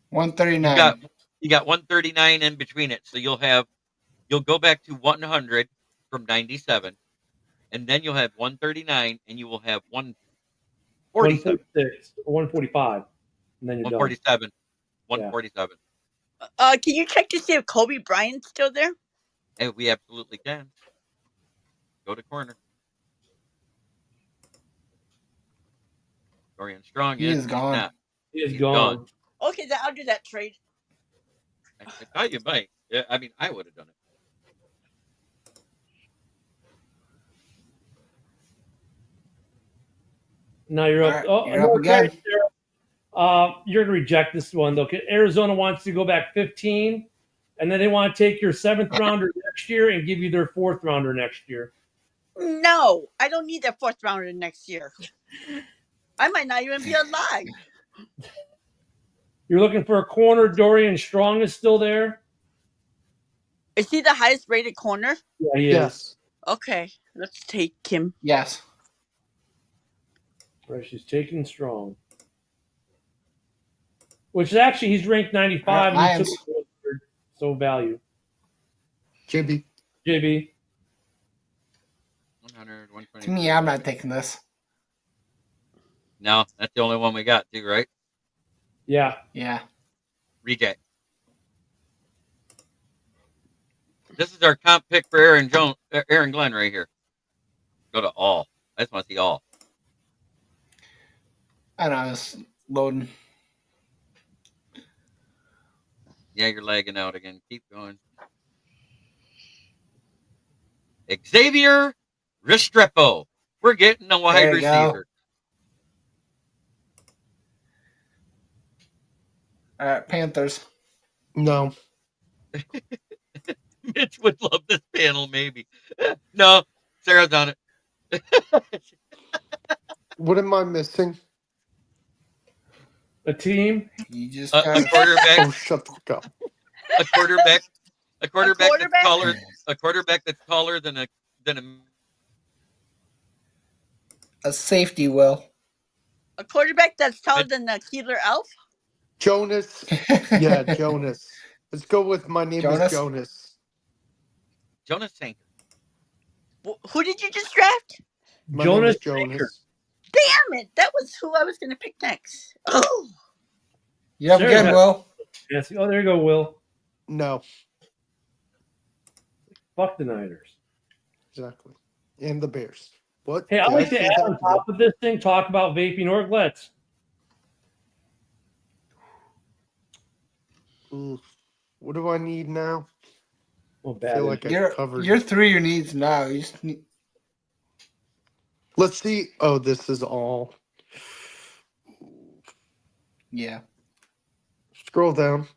139. You got 139 in between it, so you'll go back to 100 from 97, and then you'll have 139, and you will have 147. 146 or 145. And then you're done. 147. 147. Can you check to see if Kobe Bryant's still there? Hey, we absolutely can. Go to corner. Dorian Strong He is gone. not. He is He's gone. gone. Okay, then I'll do that trade. I thought you might. Yeah, I mean, I would have done it. Now you're up. All right, you're up again. You're going to reject this one, though. Arizona wants to go back 15, and then they want to take your 7th rounder next year and give you their 4th rounder next year. No, I don't need that 4th rounder next year. I might not even be alive. You're looking for a corner. Dorian Strong is still there. Is he the highest rated corner? Yeah, he is. Yes. Okay, let's take him. Yes. Right, she's taking Strong. Which is actually, he's ranked 95. All right, and he took it third, so value. JB. JB. 100, 120. To me, I'm not taking this. No, that's the only one we got, too, right? Yeah. Yeah. Reject. This is our comp pick for Aaron Glenn right here. Go to all. I just want to see all. I know, it's loading. Yeah, you're lagging out again. Keep going. Xavier Restrepo. We're getting a wide There you go. receiver. All right, Panthers. No. Mitch would love this panel, maybe. No, Sarah's on it. What am I missing? A team. You just A got quarterback. Oh, shut the fuck up. A quarterback. A quarterback that's quarterback? taller. A quarterback that's taller than a a safety, Will. A quarterback that's taller than the Keeler Elf? Jonas. Yeah, Jonas. Let's go with my name Jonas? is Jonas. Jonas Sanker. Who did you just draft? My Jonas name is Jonas. Damn it! That was who I was going to pick next. Oh, You up Sarah again, has- Will? Yes. Oh, there you go, Will. No, Fuck the Niners. exactly. And the Bears. What? Hey, I'd Did like I to say add that? on top of this thing, talk about vaping orglets. Oof. What do I need now? Well, I bad. feel like I You're covered. you're through your needs now. You just need, Let's see. Oh, this is all. yeah. Scroll down.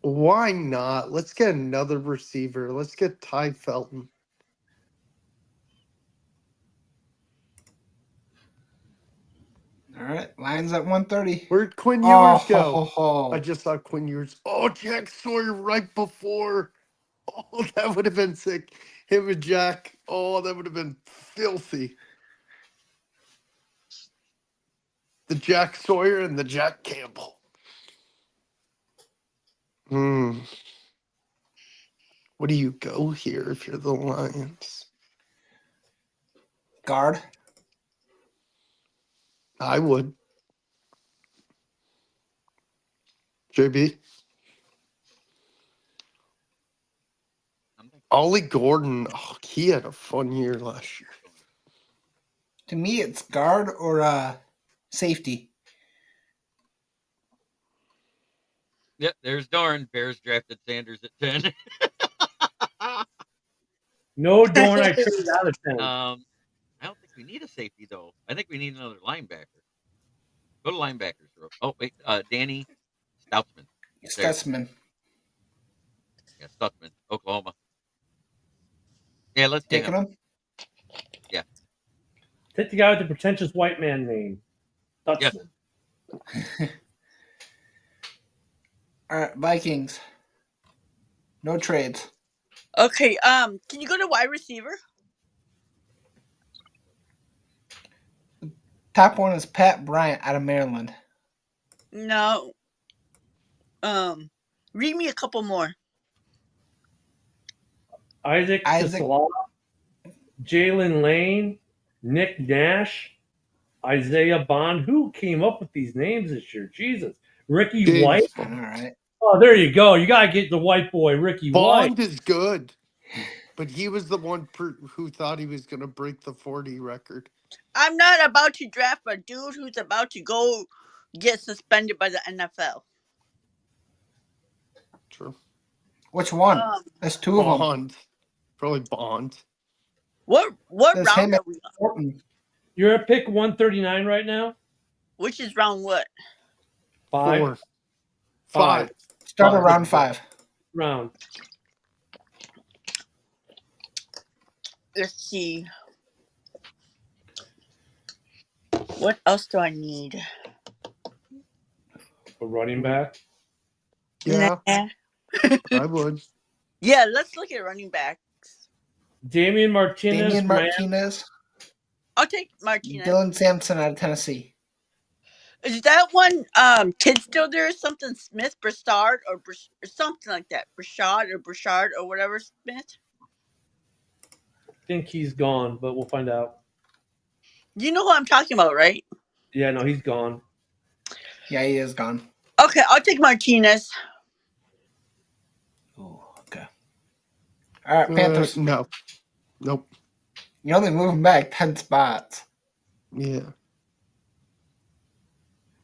Why not? Let's get another receiver. Let's get Ty Felton. All right, Lions at 130. Where'd Quinn Oh, Ewers ho, go? ho, ho. I just saw Quinn Ewers. Oh, Jack Sawyer right before. Oh, that would have been sick. Him and Jack. Oh, that would have been filthy. The Jack Sawyer and the Jack Campbell. What do you go here if you're the Lions? Guard. I would. JB. Ollie Gordon. Oh, he had a fun year last year. To me, it's guard or safety. Yep, there's Dorn. Bears drafted Sanders at 10. No Dorn. I traded out of town. I don't think we need a safety though. I think we need another linebacker. Go to linebackers. Oh wait, Danny Stutzman. There. Stutzman. Yeah, Stutzman, Oklahoma. Yeah, let's take Taking him. Yeah. Take the guy with the pretentious white man name. Stutzman. All right, Vikings. No trades. Okay. Can you go to wide receiver? Top one is Pat Bryant out of Maryland. No. Read me a couple more. Isaac Tisala, Jalen Lane, Nick Nash, Isaiah Bond. Who came up with these names this year? Jesus. Ricky White. All right. Oh, there you go. You got to get the white boy, Ricky Bond White. is good, but he was the one who thought he was going to break the 40 record. I'm not about to draft a dude who's about to go get suspended by the NFL. True. Which one? There's two of them. Bond. Probably Bond. What There's round him are we on? Thornton. You're at pick 139 right now? Which is round what? 5. 4. 5. Start around 5. Round. Let's see. What else do I need? A running back. Yeah, Nah. I would. Yeah, let's look at running backs. Damian Martinez. Damian Martinez. I'll take Martinez. Dylan Sampson out of Tennessee. Is that one kid still there? Something Smith, Broussard, or something like that. Broussard or whatever Smith. I think he's gone, but we'll find out. You know who I'm talking about, right? Yeah, no, he's gone. Yeah, he is gone. Okay, I'll take Martinez. Oh, okay. All right, Panthers. No. Nope. You only move him back 10 spots. Yeah.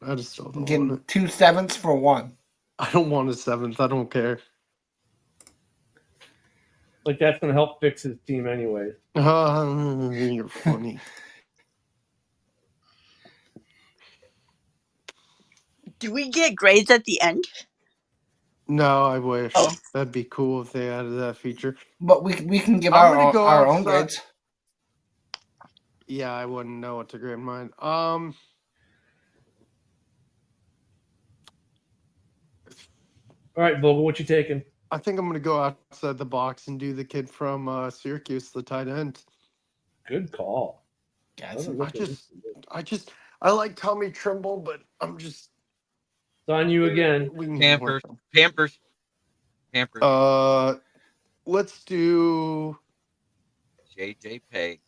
I just don't want Getting it. 2 7s for 1. I don't want a 7th. I don't care. Like, that's going to help fix his team anyway. You're funny. Do we get grades at the end? No, I wish. Oh. That'd be cool if they added that feature. But we can give I'm our gonna go own outside. grades. Yeah, I wouldn't know what to grade mine. All right, Vogel, what you taking? I think I'm gonna go outside the box and do the kid from Syracuse, the tight end. Good call. Guys, I like Tommy Trimble, but I'm just It's on you again. we need Pampers. more. Pampers. Let's do. JJ Pay.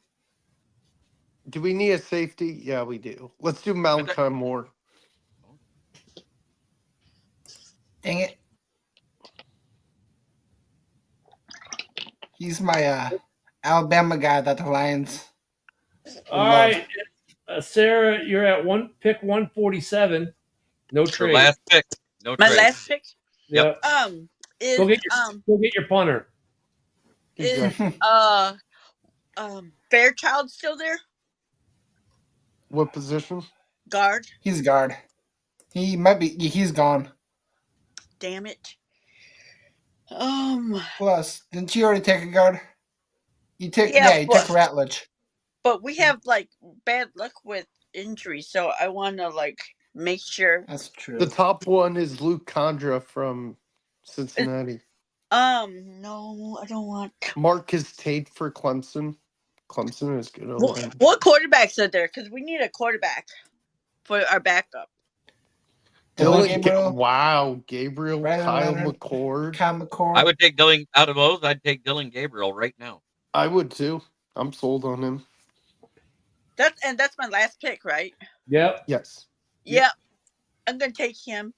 Do we need a safety? Yeah, we do. Let's do Malachi Moore. dang it. He's my Alabama guy that the Lions All love. right, Sarah, you're at pick 147. No Your trade. last pick. No My trade. last pick. Yep. Is Go get your punter. is Fairchild still there? What position? Guard. He's guard. He might be. He's gone. Damn it. Plus, didn't you already take a guard? You took. Yeah, Yeah, you plus. took Ratledge. But we have like bad luck with injuries, so I want to like make sure. That's true. The top one is Luke Condra from Cincinnati. No, I don't want. Marcus Tate for Clemson. Clemson is good. What quarterbacks are there? Because we need a quarterback for our backup. Dylan Gabriel. Gabriel. Wow, Gabriel, Brandon Kyle Leonard. McCord. Kyle McCord. I would take Dylan out of those. I'd take Dylan Gabriel right now. I would too. I'm sold on him. That's my last pick, right? Yep. Yes. Yeah. I'm gonna take him,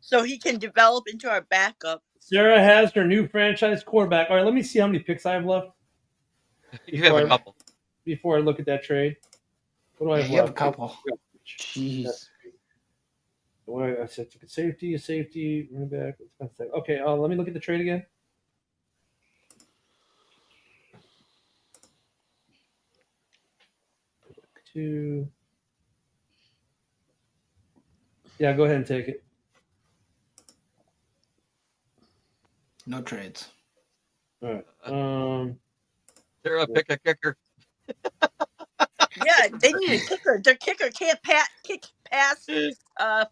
so he can develop into our backup. Sarah has her new franchise quarterback. All right, let me see how many picks I have left You have a couple. before I look at that trade. What do I have you have a left? couple. Jeez. What I said, a safety, running back. Okay, let me look at the trade again. 2. Yeah, go ahead and take it. No trades. All right. Sarah, pick a kicker. Yeah, they need a kicker. Their kicker can't kick past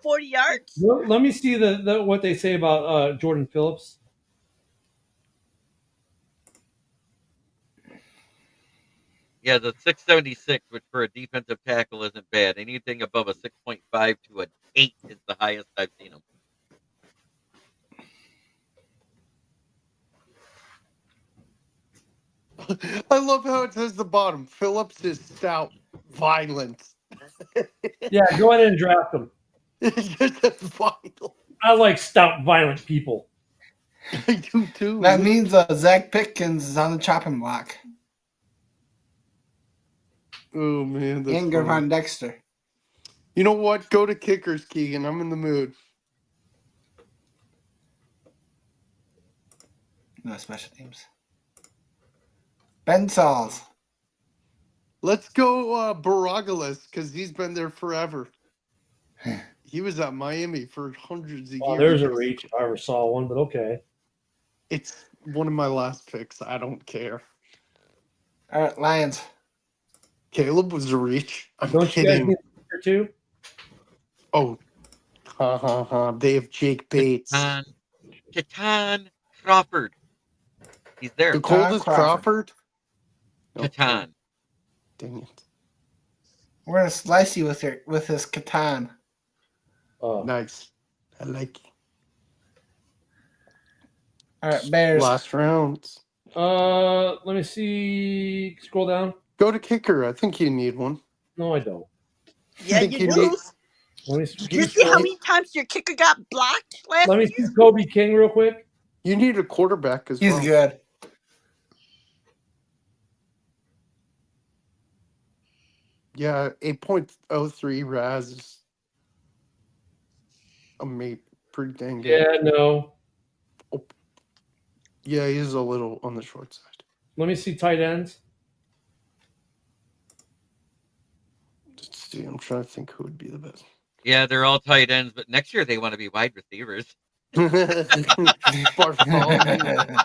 40 yards. Let me see the what they say about Jordan Phillips. Yeah, the 676, which for a defensive tackle isn't bad. Anything above a 6.5 to an 8 is the highest I've seen him. I love how it says the bottom. Phillips is stout, violent. Yeah, go ahead and draft him. It just says violent. I like stout, violent people. I do too. That means Zach Pitkins is on the chopping block. Oh man, that's And Gervon funny. Dexter. You know what? Go to kickers, Keegan. I'm in the mood. No special teams. Ben Sauls. Let's go Baragalis because he's been there forever. He was at Miami for hundreds of Oh, years. there's a reach if I ever saw one, but okay. It's one of my last picks. I don't care. All right, Lions. Caleb was a reach. I'm Don't you guys kidding. need a kicker too? Oh, ha ha ha. They have Jake Bates. Catan Crawford. He's there. The coldest Crawford? Catan. Dang it. We're gonna slice you with his katan. Oh, Nice. I like it. All right, Bears. Last rounds. let me see. Scroll down. Go to kicker. I think you need one. No, I don't. Yeah, think you you do. need- Let me Did you see how many times your kicker got blocked last let me year? see Kobe King real quick. You need a quarterback as He's well. good. Yeah, 8.03 Raz is pretty dang good. Yeah, no. Yeah, he is a little on the short side. Let me see tight ends. Let's see. I'm trying to think who would be the best. Yeah, they're all tight ends, but next year they want to be wide receivers. Bartholomew.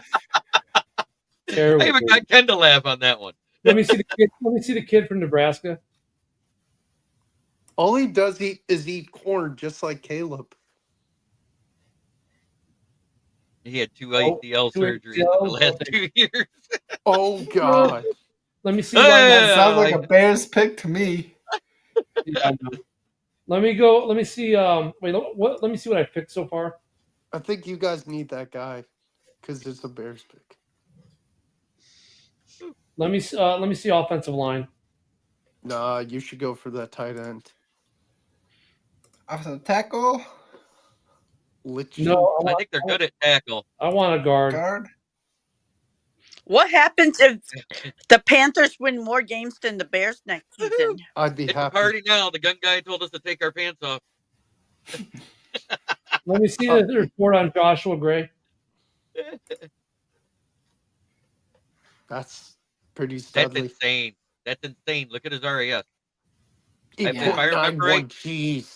Terrible. I even got Ken to laugh on that one. Let me see the kid. Let me see the kid from Nebraska. All he does is eat corn, just like Caleb. He had two Oh, ACL two surgeries in ACLs, the last okay. 2 years. Oh God! Let me see. Hey! That sounds like like a Bears pick to me. Yeah, no. Let me go. Let me see. Wait. What? Let me see what I picked so far. I think you guys need that guy because it's a Bears pick. Let me see offensive line. Nah, you should go for that tight end. Offensive tackle. No, I think they're good at tackle. I want a guard. Guard. What happens if the Panthers win more games than the Bears next season? I'd be It's a happy. party now. The gun guy told us to take our pants off. Let me see the report on Joshua Gray. That's pretty That's studly. insane. That's insane. Look at his RAS. If I remember 8.91. right, Jeez.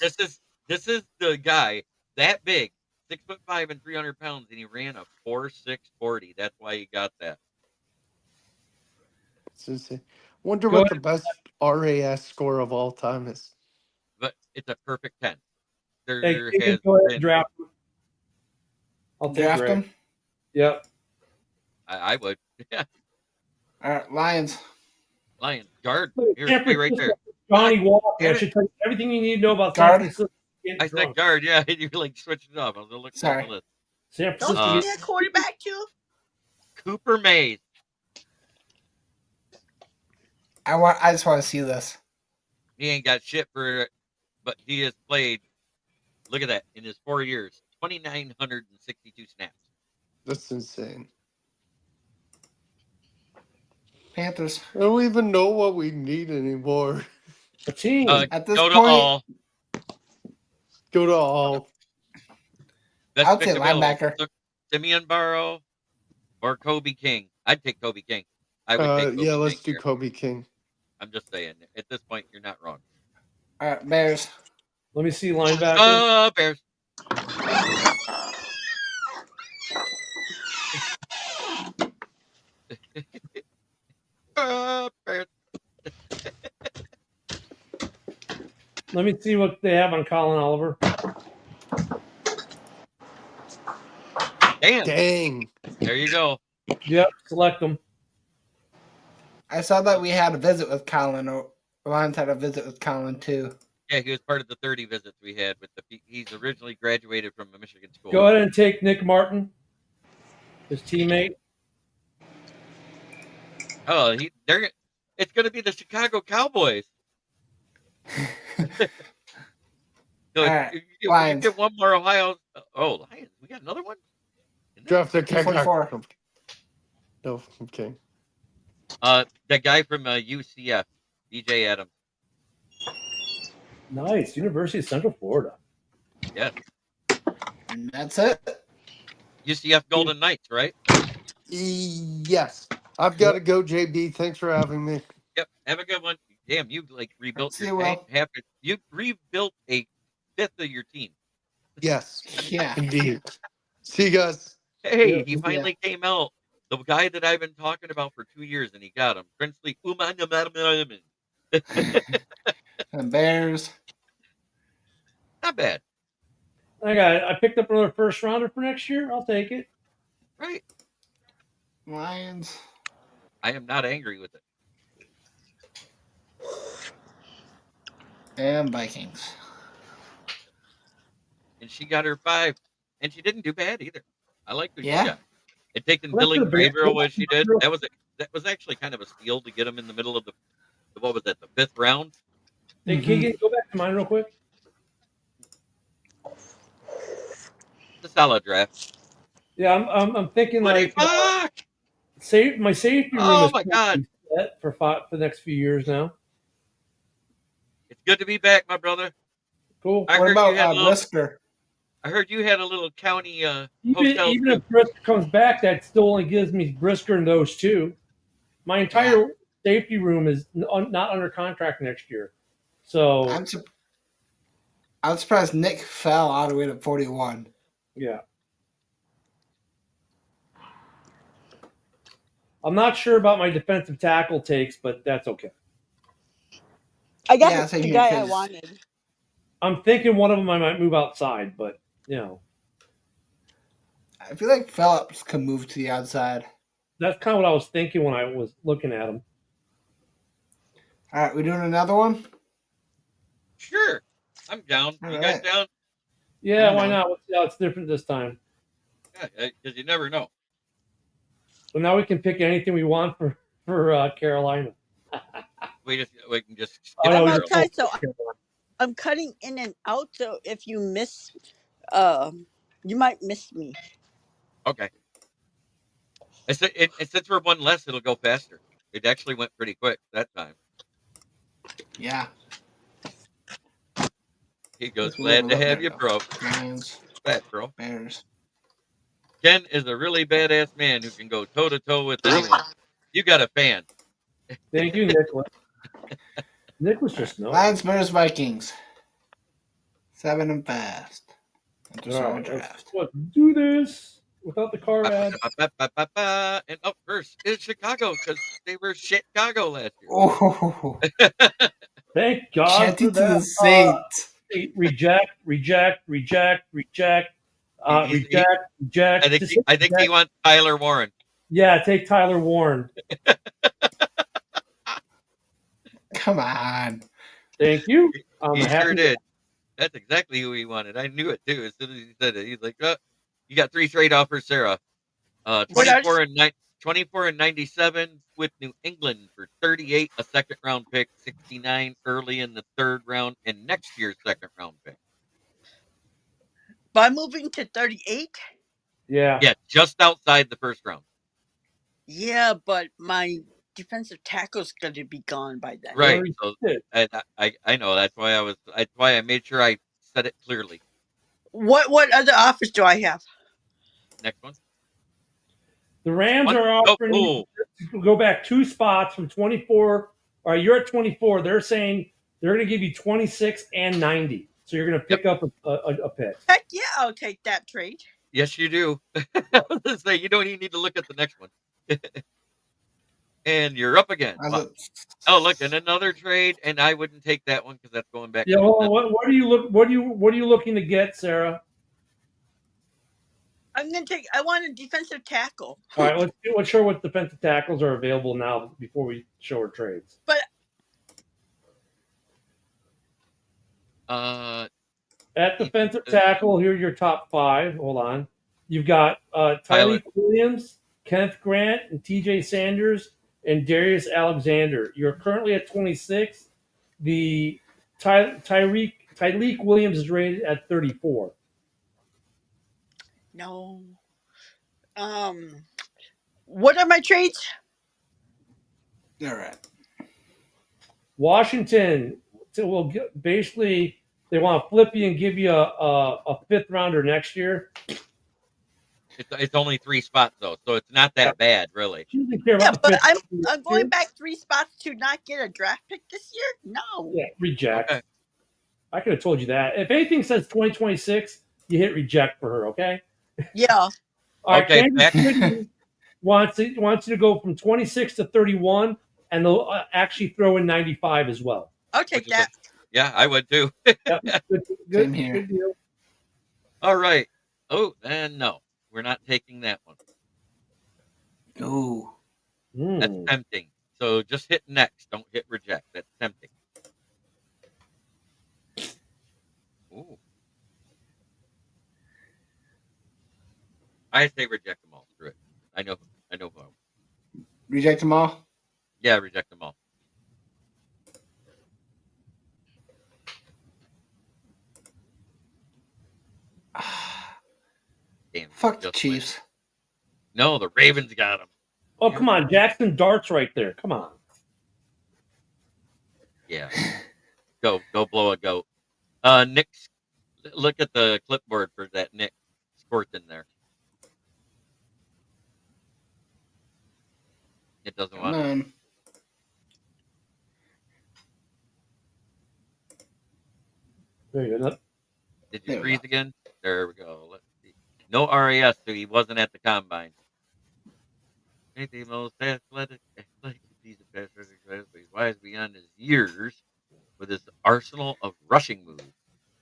this is the guy that big, 6'5" and 300 pounds, and he ran a 4.640. That's why he got that. It's insane. Wonder Go what the best RAS score of all time is. But it's a perfect 10. There Hey, has Keegan, go ahead been, and draft him. I'll take Draft Gray. him. Yep. I would. Yeah, All right, Lions. Lions guard. Look, Here's San three right there. Johnny Walker. Damn I it. should tell you everything you need to know about Guard. San Francisco. Get I said drunk. guard. Yeah, you like switched it off. I was looking at Sorry. the list. San Don't Francisco. you Uh, need a quarterback too? Cooper Mays. I just want to see this. He ain't got shit for it, but he has played. Look at that in his 4 years, 2,962 snaps. That's insane. Panthers. I don't even know what we need anymore. a team. At this Go to point, all. Go to all. Best I'd pick say available. linebacker. So, Simeon Barrow or Kobe King. I'd take Kobe King. I would take Kobe Yeah, let's King do here. Kobe King. I'm just saying. At this point, you're not wrong. All right, Bears. Let me see linebacker. Bears. Bears. Let me see what they have on Colin Oliver. Damn. Dang. There you go. Yep, select them. I saw that we had a visit with Colin, or Lions had a visit with Colin too. Yeah, he was part of the 30 visits we had with the. He's originally graduated from a Michigan school. Go ahead and take Nick Martin, his teammate. Oh, it's going to be the Chicago Cowboys. So All right, you Lions. get one more Ohio. Oh, Lions. We got another one? Draft their 244. No, okay. The guy from UCF, DJ Adams. Nice. University of Central Florida. Yes. And that's it. UCF Golden Knights, right? Yes. I've got to go, JB. Thanks for having me. Yep. Have a good one. Damn, you rebuilt See your you, tank. Will. You rebuilt a fifth of your team. Yes, Yeah. indeed. See you guys. Hey, Yeah, he finally came out. The guy that I've been talking about for 2 years, and he got him. Princely Uman. And Bears. Not bad, I picked up another first rounder for next year. I'll take it. right? Lions. I am not angry with it. And Vikings. And she got her 5, and she didn't do bad either. I like who Yeah. she got. And taking Well, that's Dylan the Bears. Gabriel as she did, that was actually kind of a steal to get him in the middle of the what was that, the 5th round? Hey, Keegan, go back to mine real quick. It's a solid draft. Yeah, I'm thinking like Fuck! my safety room Oh is my God. set for the next few years now. It's good to be back, my brother. Cool. I What heard about you had a little. Brisker? I heard you had a little county hotel. Even if Brisker comes back, that still only gives me Brisker and those two. My entire safety room is not under contract next year. So I'm surprised Nick fell all the way to 41. yeah. I'm not sure about my defensive tackle takes, but that's okay. I got Yeah, same the here, guy I 'cause- wanted. I'm thinking one of them I might move outside, but you know, I feel like Phillips can move to the outside. that's kind of what I was thinking when I was looking at him. All right, we doing another one? Sure, I'm down. All You guys right. down? Yeah, I why know. not? Let's see how it's different this time. Yeah, because you never know. So now we can pick anything we want for Carolina. We can just skip Oh, no, over we I'm them. just- outside, so I'm cutting in and out. So if you miss, you might miss me. Okay. And since we're one less, it'll go faster. It actually went pretty quick that time. Yeah. He goes, Let's move a glad to little have bit, you, though. bro. Lions, Glad, bro. Bears. Ken is a really badass man who can go toe to toe with anyone. You got a fan. Thank you, Nicholas. Nicholas just knows. Lions, Bears, Vikings. 7 and fast. Just All on right, draft. let's do this without the car ad. And up first is Chicago because they were Chicago last year. Oh, Thank God chanting for to the that. saints. Reject. I think he wants Tyler Warren. Yeah, take Tyler Warren. Come on. Thank you. He sure happy- did. That's exactly who he wanted. I knew it too. As soon as he said it, he's like, "You got 3 straight offers, Sarah. 24 and 97 with New England for 38, a second round pick, 69 early in the 3rd round, and next year's 2nd round pick. By moving to 38. Yeah. Yeah, just outside the 1st round. Yeah, but my defensive tackle's going to be gone by then. Right. already So did. I know that's why I made sure I said it clearly. What other offers do I have? Next one. The Rams One- are offering oh, to go back 2 spots from 24 All right, you're at 24. They're saying they're going to give you 26 and 90. So you're going to pick up a pick. Heck yeah, I'll take that trade. Yes, you do. I was gonna say, you don't even need to look at the next one. And you're up again. Oh, look, and another trade, and I wouldn't take that one because that's going back. Yeah, well, what are you looking to get, Sarah? I'm gonna take. I want a defensive tackle. All right, let's show what defensive tackles are available now before we show our trades. But at defensive tackle, here are your top 5. Hold on. You've got Tyreek Williams, Kenneth Grant, and TJ Sanders, and Darius Alexander. You're currently at 26. The Tyreek Williams is rated at 34. no. What are my trades? All right. Washington will basically they want to flip you and give you a 5th rounder next year. It's only 3 spots though, so it's not that bad, really. She doesn't care Yeah, about the but 5th I'm going back 3 spots to not get a draft pick this year. No. Yeah, reject. Okay. I could have told you that. If anything says 2026, you hit reject for her. Okay. Yeah. All right. Okay, Kansas City wants you to go from 26 to 31, and they'll actually throw in 95 as well. I'll take that. Yeah, I would too. Yep. Same here. Good deal. All right. Oh, and no, we're not taking that one. Ooh. That's tempting. So just hit next. Don't hit reject. That's tempting. Ooh. I say reject them all. Screw it. I know. Reject them all? Yeah, reject them all. Damn. Fuck the just Chiefs. went. No, the Ravens got him. Oh, come on. Jackson Dart's right there. Come on. Yeah. Go blow a goat. Nick, look at the clipboard for that Nick squirt in there. It doesn't want Come There you go. Did you There we freeze go. again? There we go. Let's see. No RAS, so he wasn't at the combine. Ain't the most athletic piece of pass rushing, but he's wise beyond his years with his arsenal of rushing moves,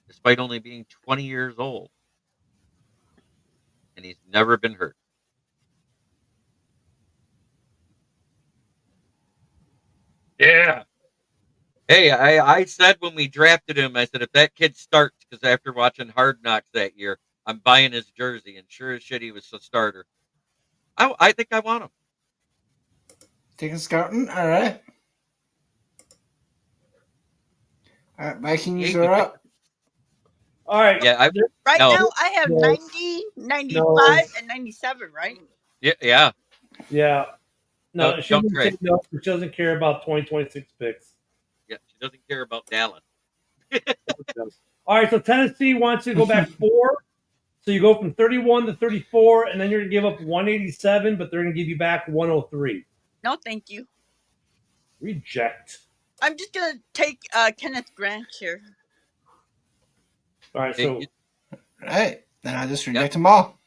despite only being 20 years old. And he's never been hurt. Yeah. Hey, I said when we drafted him, I said, if that kid starts, because after watching Hard Knocks that year, I'm buying his jersey, and sure as shit, he was a starter. I think I want him. Taking scouting? All right. All right, Vikings are up. All right. Yeah, Right No. now, I have No. 90, 95, No. and 97, right? yeah. Yeah. No, Don't she doesn't trade. take notes. She doesn't care about 2026 picks. Yeah, she doesn't care about Dallas. All right, so Tennessee wants you to go back 4. So you go from 31 to 34, and then you're going to give up 187, but they're going to give you back 103. No, thank you. Reject. I'm just going to take Kenneth Grant here. All right, Hey, so All right. Then I just reject them all.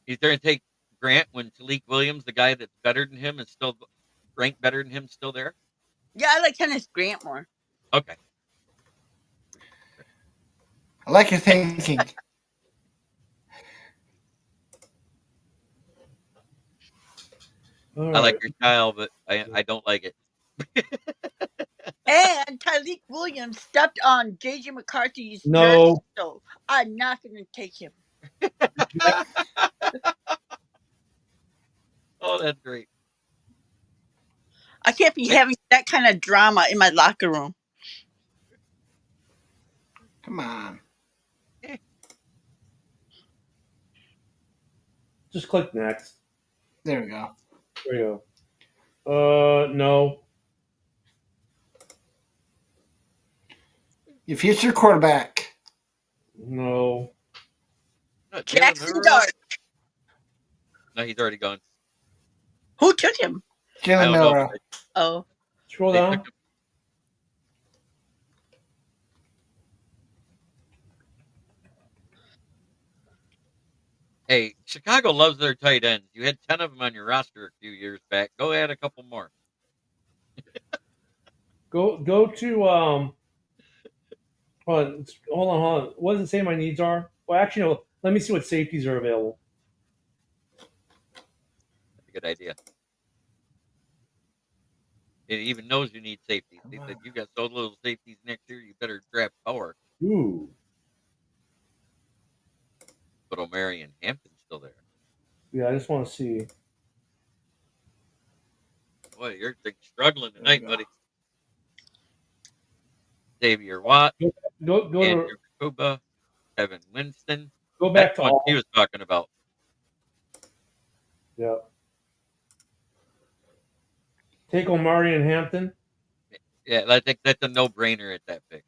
He's going to take Grant when Talik Williams, the guy that's better than him, is still ranked better than him, still there? Yeah, I like Kenneth Grant more. Okay. I like your thinking. all I like right. your style, but I don't like it. And Tyreek Williams stepped on J.J. McCarthy's No. jersey, so I'm not going to take him. Oh, that's great. I can't be having that kind of drama in my locker room. Come on. Just click next. There we go. There you go. No. Your future quarterback. No. Not Jalen Jackson Murray? Dart. No, he's already gone. Who took him? I Jalen don't know. Milrow. Oh. Scroll They down. took him. Hey, Chicago loves their tight ends. You had 10 of them on your roster a few years back. Go add a couple more. Go to hold on. What does it say my needs are? Well, actually, no. Let me see what safeties are available. That's a good idea. It even knows you need safeties. They said you got so little safeties next year, you better grab power. Ooh. But O'Mary and Hampton's still there. Yeah, I just want to see. Boy, you're struggling There tonight, we go. buddy. Xavier Watt, Go Andrew to Kuba, Kevin Winston. go back That's to what all. he was talking about. Yeah. Take Omari and Hampton. Yeah, I think that's a no-brainer at that pick.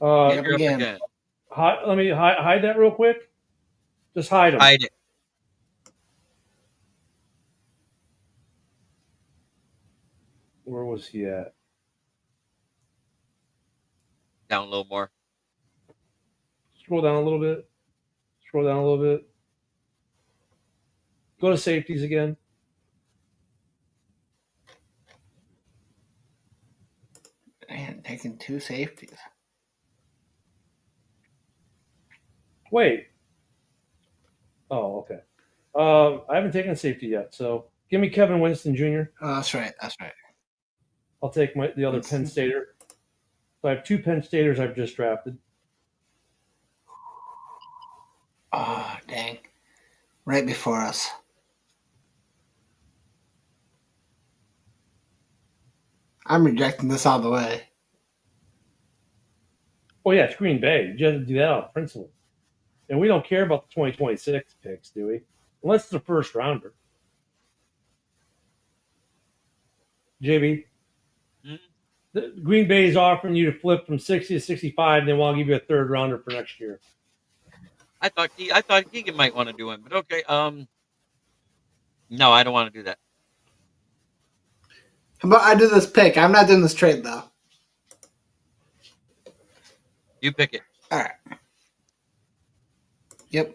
Uh, Yep. You're up again. again. let me hide that real quick. Just hide them. Hide it. Where was he at? Down a little more. Scroll down a little bit. Scroll down a little bit. Go to safeties again. Man, taking 2 safeties. Wait. Oh, okay. I haven't taken a safety yet, so give me Kevin Winston Jr. Oh, that's right. That's right. I'll take the other Penn Stater. So I have 2 Penn Staters I've just drafted. Oh, dang. Right before us. I'm rejecting this all the way. Oh yeah, it's Green Bay. You have to do that out of principle. And we don't care about the 2026 picks, do we? Unless it's a first rounder. JB, the Green Bay is offering you to flip from 60 to 65, and then we'll give you a third rounder for next year. I thought Keegan might want to do him, but okay. No, I don't want to do that. How about I do this pick? I'm not doing this trade, though. You pick it. All right. Yep.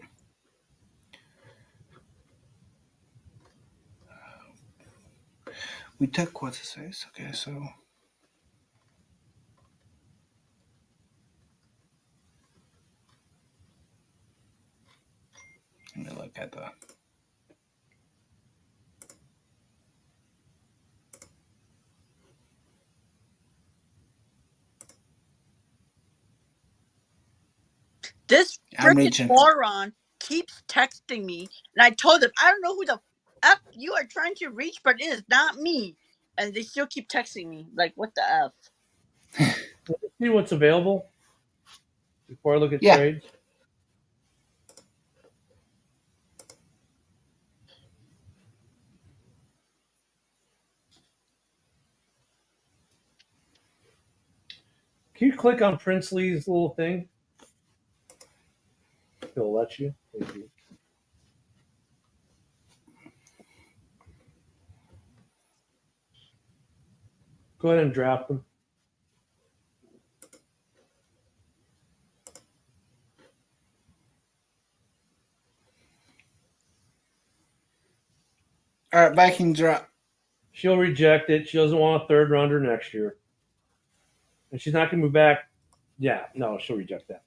We took what's his face. Okay, so let me look at the. This I'm freaking reaching. moron keeps texting me, and I told him I don't know who the f you are trying to reach, but it is not me. And they still keep texting me. Like, what the f? Let's see what's available before I look at Yeah. trades. Can you click on Princely's little thing? He'll let you. Thank you. Go ahead and draft them. All right, Vikings drop. She'll reject it. She doesn't want a third rounder next year. And she's not going to move back. Yeah, no, she'll reject that.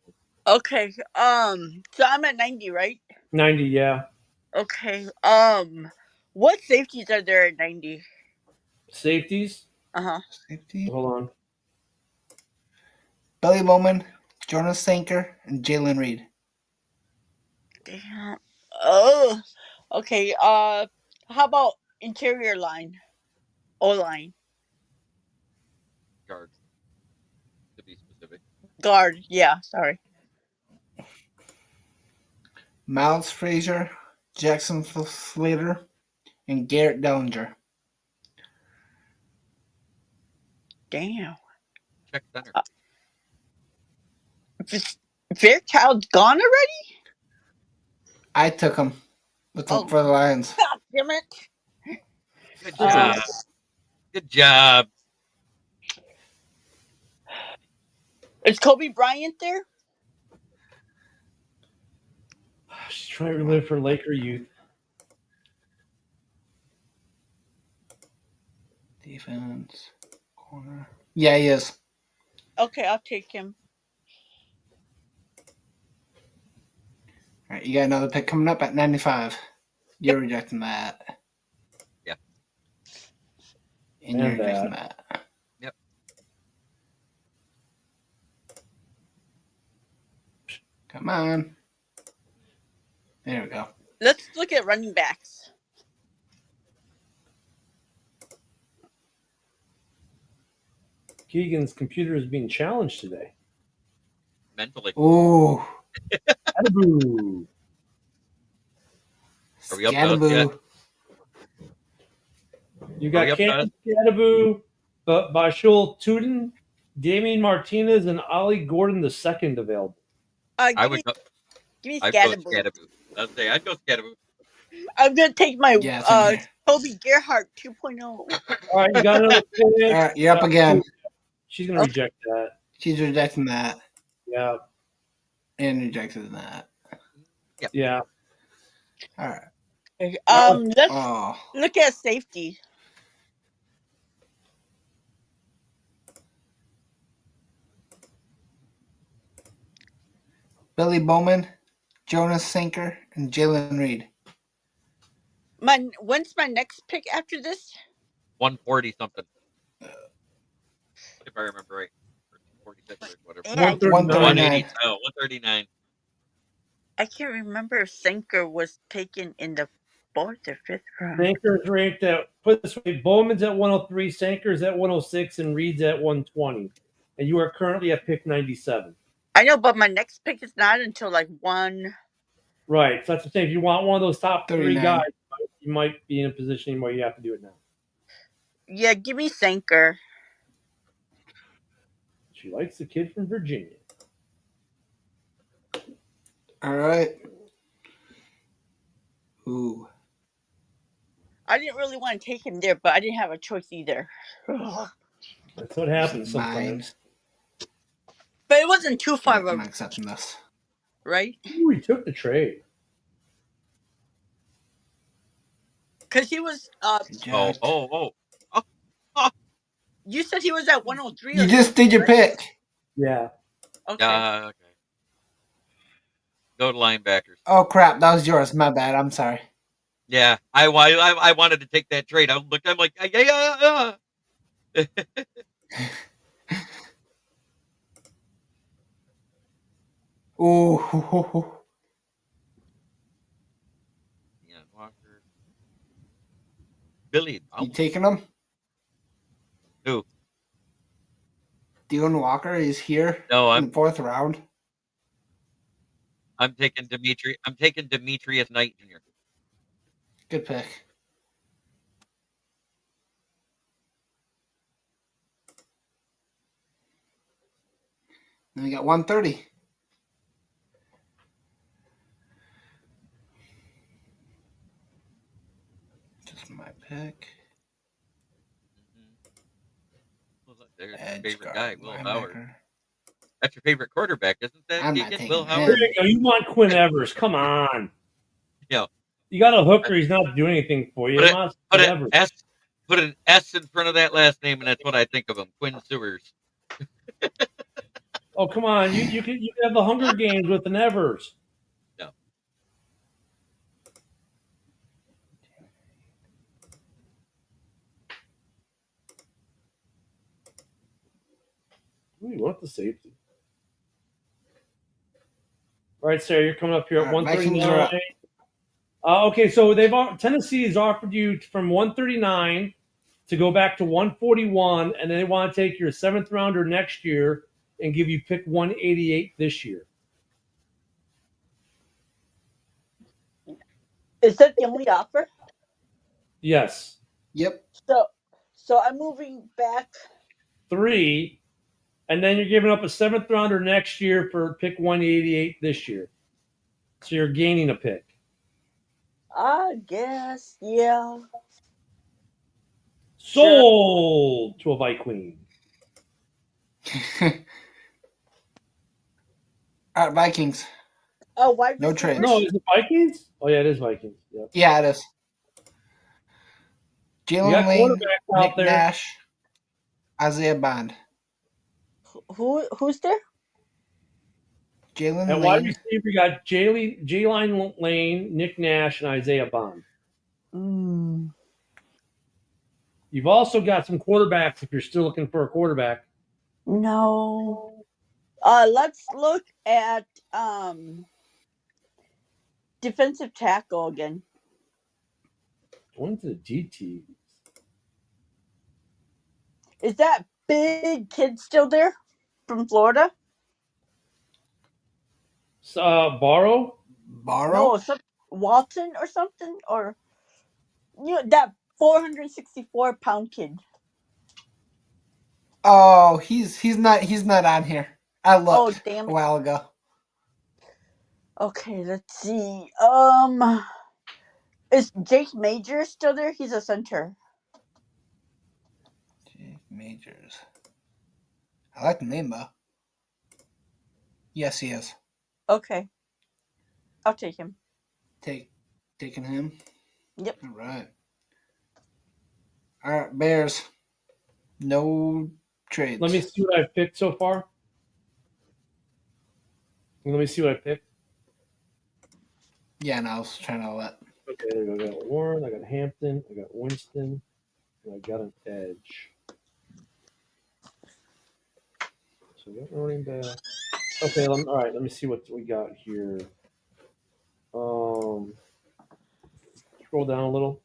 Okay. So I'm at 90, right? 90, yeah. Okay. What safeties are there at 90? Safeties. Safety. Hold on. Billy Bowman, Jonas Sanker, and Jalen Reed. Damn. Oh. Okay. How about interior line? O line. Guard. To be specific. Guard. Yeah. Sorry. Miles Frazier, Jackson Slater, and Garrett Dellinger. Damn. Check center. Fairchild's gone already? I took him for the Lions. God damn it. Good Uh, job. Good job. Is Kobe Bryant there? She's trying to relive her Laker youth. Defense. Corner. Yeah, he is. Okay, I'll take him. All right, you got another pick coming up at 95. You're rejecting that. Yeah. And you're rejecting that. Yep. Come on. There we go. Let's look at running backs. Keegan's computer is being challenged today. Mentally. Ooh. Ataboo. Are we up to us yet? You got Cameron Scadaboo, Bashul Tootin, Damian Martinez, and Ollie Gordon II available. I would give me I'd go Scadaboo. I'd go Scadaboo. I'm gonna take my Yeah, Toby Gerhart 2.0. All right, you got another pick. All right, you're up again. She's gonna reject that. She's rejecting that. Yeah. And rejected that. Yep. Yeah. All right. Let's look at safety. Billy Bowman, Jonas Sinker, and Jalen Reed. When's my next pick after this? 140 something. If I remember right. 46 or whatever. 139. Oh, 139. I can't remember if Sinker was taken in the 4th or 5th round. Sanker's ranked at, put it this way, Bowman's at 103, Sanker's at 106, and Reed's at 120. And you are currently at pick 97. I know, but my next pick is not until like 1. Right. So that's the thing. If you want one of those top 3 39. guys, you might be in a position where you have to do it now. Yeah, give me Sinker. She likes the kid from Virginia. All right. Ooh. I didn't really want to take him there, but I didn't have a choice either. That's what happens sometimes. But it wasn't too far of I'm a accepting this. right? Ooh, he took the trade. Because he was you said he was at 103. You just did your pick. Yeah. Okay. Okay. Go to linebackers. Oh crap, that was yours. My bad. I'm sorry. Yeah, I wanted to take that trade. I'm like, yeah. Ooh. Yeah, Walker. Billy. You taking him? Who? Dylan Walker is here. No, in the 4th round. I'm taking Demetrius Knight Jr. Good pick. Then we got 130. Just my pick. There's your favorite guy, Will linebacker. Howard. That's your favorite quarterback, isn't that? I'm not taking Will him. Howard. You want Quinn Evers. Come on. Yeah. You got a hooker. He's not doing anything for you. Put an S in front of that last name, and that's what I think of him. Quinn Sewers. Oh, come on. You can have the Hunger Games with an Evers. No. We want the safety. All right, Sarah, you're coming up here at 139. Okay, so Tennessee has offered you from 139 to go back to 141, and then they want to take your 7th rounder next year and give you pick 188 this year. Is that the only offer? Yes. Yep. So I'm moving back 3, and then you're giving up a 7th rounder next year for pick 188 this year. So you're gaining a pick. I guess, yeah. Sold to a Viking. All right, Vikings. Oh, wide No receiver? trades. No, is it Vikings? Oh yeah, it is Vikings. Yep. Yeah, it is. You Jalen got Lane, quarterbacks out Nick there. Nash, Isaiah Bond. Who's there? Jalen At wide Lane. receiver, you got Jalen Lane, Nick Nash, and Isaiah Bond. Mm. You've also got some quarterbacks if you're still looking for a quarterback. No. Let's look at defensive tackle again. Going to the DT. Is that big kid still there from Florida? Barrow? Borrow? No, Walton or something, or that 464-pound kid. Oh, he's not on here. I Oh, looked damn a it. while ago. Okay, let's see. Is Jake Major still there? He's a center. Jake Majors. I like the name though. Yes, he is. Okay, I'll take him. Taking him. Yep. All right. All right, Bears. No trades. Let me see what I've picked so far. Let me see what I picked. Yeah, no, I was trying to let. Okay, there we go. I got Warren, I got Hampton, I got Winston, and I got an edge. So we got running back. Okay, all right, let me see what we got here. Scroll down a little.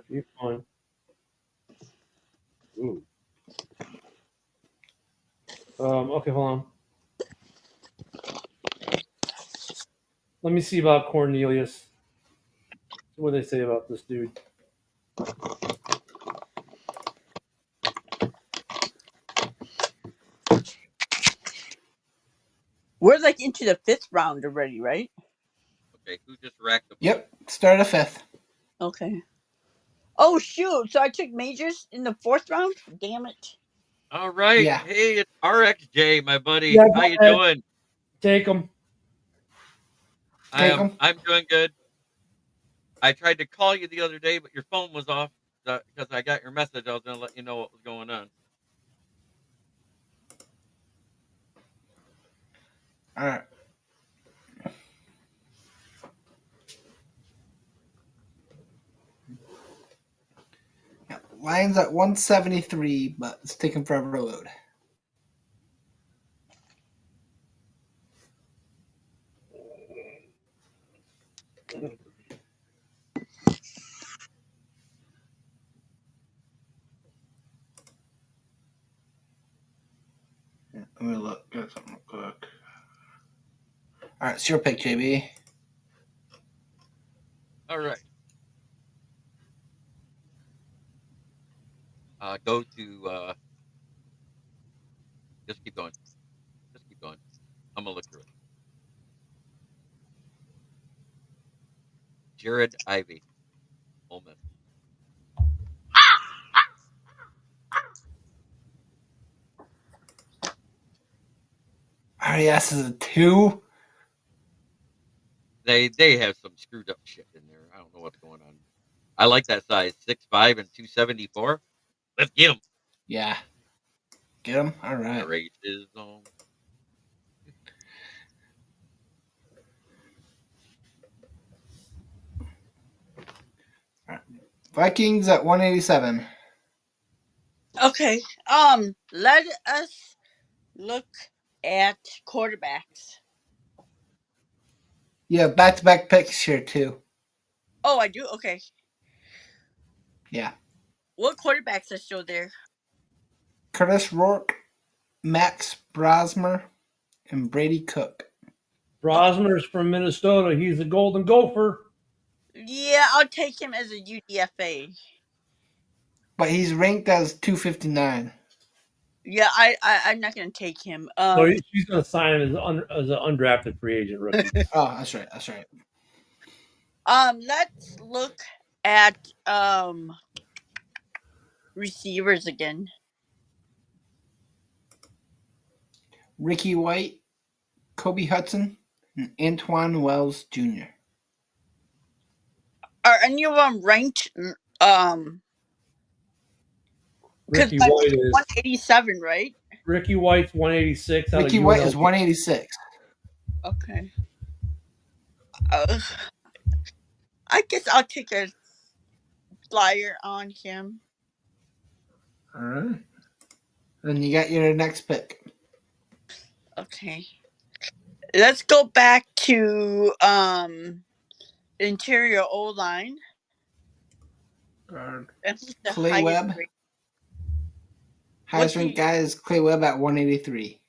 Keep going. Ooh. Okay, hold on. Let me see about Cornelius. What do they say about this dude? We're like into the 5th round already, right? Okay, who just racked the Yep, start a 5th. Okay. Oh shoot! So I took Majors in the 4th round. Damn it! All right. Yeah. Hey, it's RXJ, my buddy. Yeah, How go you ahead. doing? Take him. Take 'em. I'm doing good. I tried to call you the other day, but your phone was off because I got your message. I was going to let you know what was going on. All right. Yeah, Lions at 173, but it's taking forever to load. Yeah, let me look. Get something real quick. All right, it's your pick, JB. All right. Go to. Just keep going. Just keep going. I'm going to look through it. Jared Ivey, Ole Miss. RES is a 2. They have some screwed up shit in there. I don't know what's going on. I like that size, 6'5" and 274. Let's get him. Yeah. Get him? All right. Races on. Vikings at 187. Okay. Let us look at quarterbacks. You have back-to-back picks here, too. Oh, I do? Okay. Yeah. What quarterbacks are still there? Curtis Rourke, Max Brosmer, and Brady Cook. Brosmer's from Minnesota. He's a Golden Gopher. Yeah, I'll take him as a UDFA. But he's ranked as 259. Yeah, I'm not gonna take him. So she's going to sign him as an undrafted free agent rookie. Oh, that's right. That's right. Let's look at receivers again. Ricky White, Kobe Hudson, and Antoine Wells Jr. Are any of them ranked? Ricky White is 187, right? Ricky White's 186. Ricky White is 186. Okay. I guess I'll take a flyer on him. All right. Then you got your next pick. Okay. Let's go back to interior O-line. Clay Webb. Highest ranked guy is Clay Webb at 183.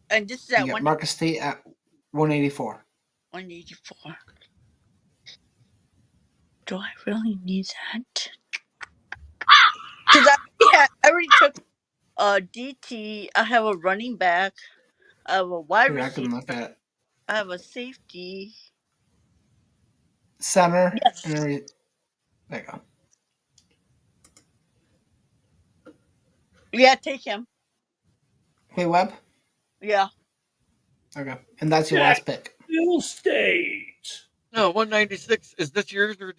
And this is at Marcus Tate at 184. 184. Do I really need that? Because I already took a DT. I have a running back. I have a wide receiver. I can look at it. I have a safety. Center. Yes. There you go. Yeah, take him. Clay Webb? Yeah. Okay. And that's your last pick. Bill State. No, 196. Is this yours or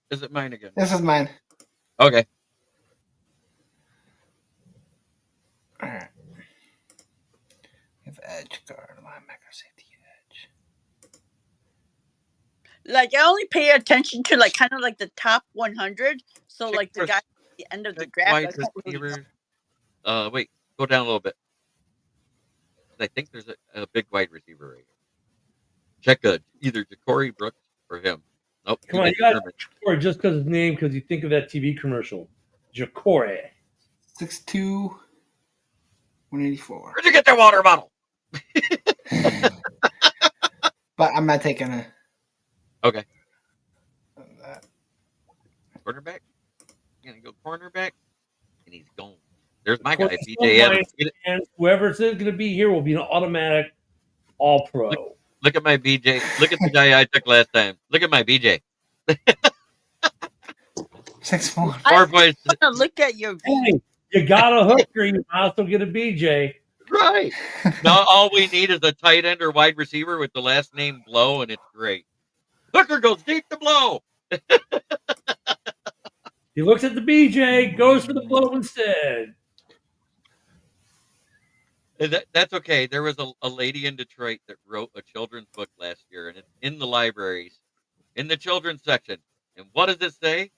is it mine again? This is mine. Okay. All right. We have edge, guard, linebacker, safety, edge. Like, I only pay attention to, like, kind of like the top 100. So, Check like, the guy at the end of the draft. Wide receiver. Wait, go down a little bit. I think there's a big wide receiver right here. Check either Ja'Cory Brooks or him. Nope. Come on, you got Ja'Cory just because his name, because you think of that TV commercial. Ja'Cory. 6'2", 184. Where'd you get that water bottle? But I'm not taking a. Okay. Cornerback. Gonna go cornerback, and he's gone. There's my guy, BJ Adams. Whoever it's going to be here will be an automatic All-Pro. Look at my BJ. Look at the guy I took last time. Look at my BJ. 6'4". I want to look at your. Hey, you got a hooker, you might also get a BJ. Right. Now all we need is a tight end or wide receiver with the last name Blow, and it's great. Hooker goes deep to Blow. He looks at the BJ, goes for the Blow instead. That's okay. There was a lady in Detroit that wrote a children's book last year, and it's in the libraries, in the children's section. And what does it say?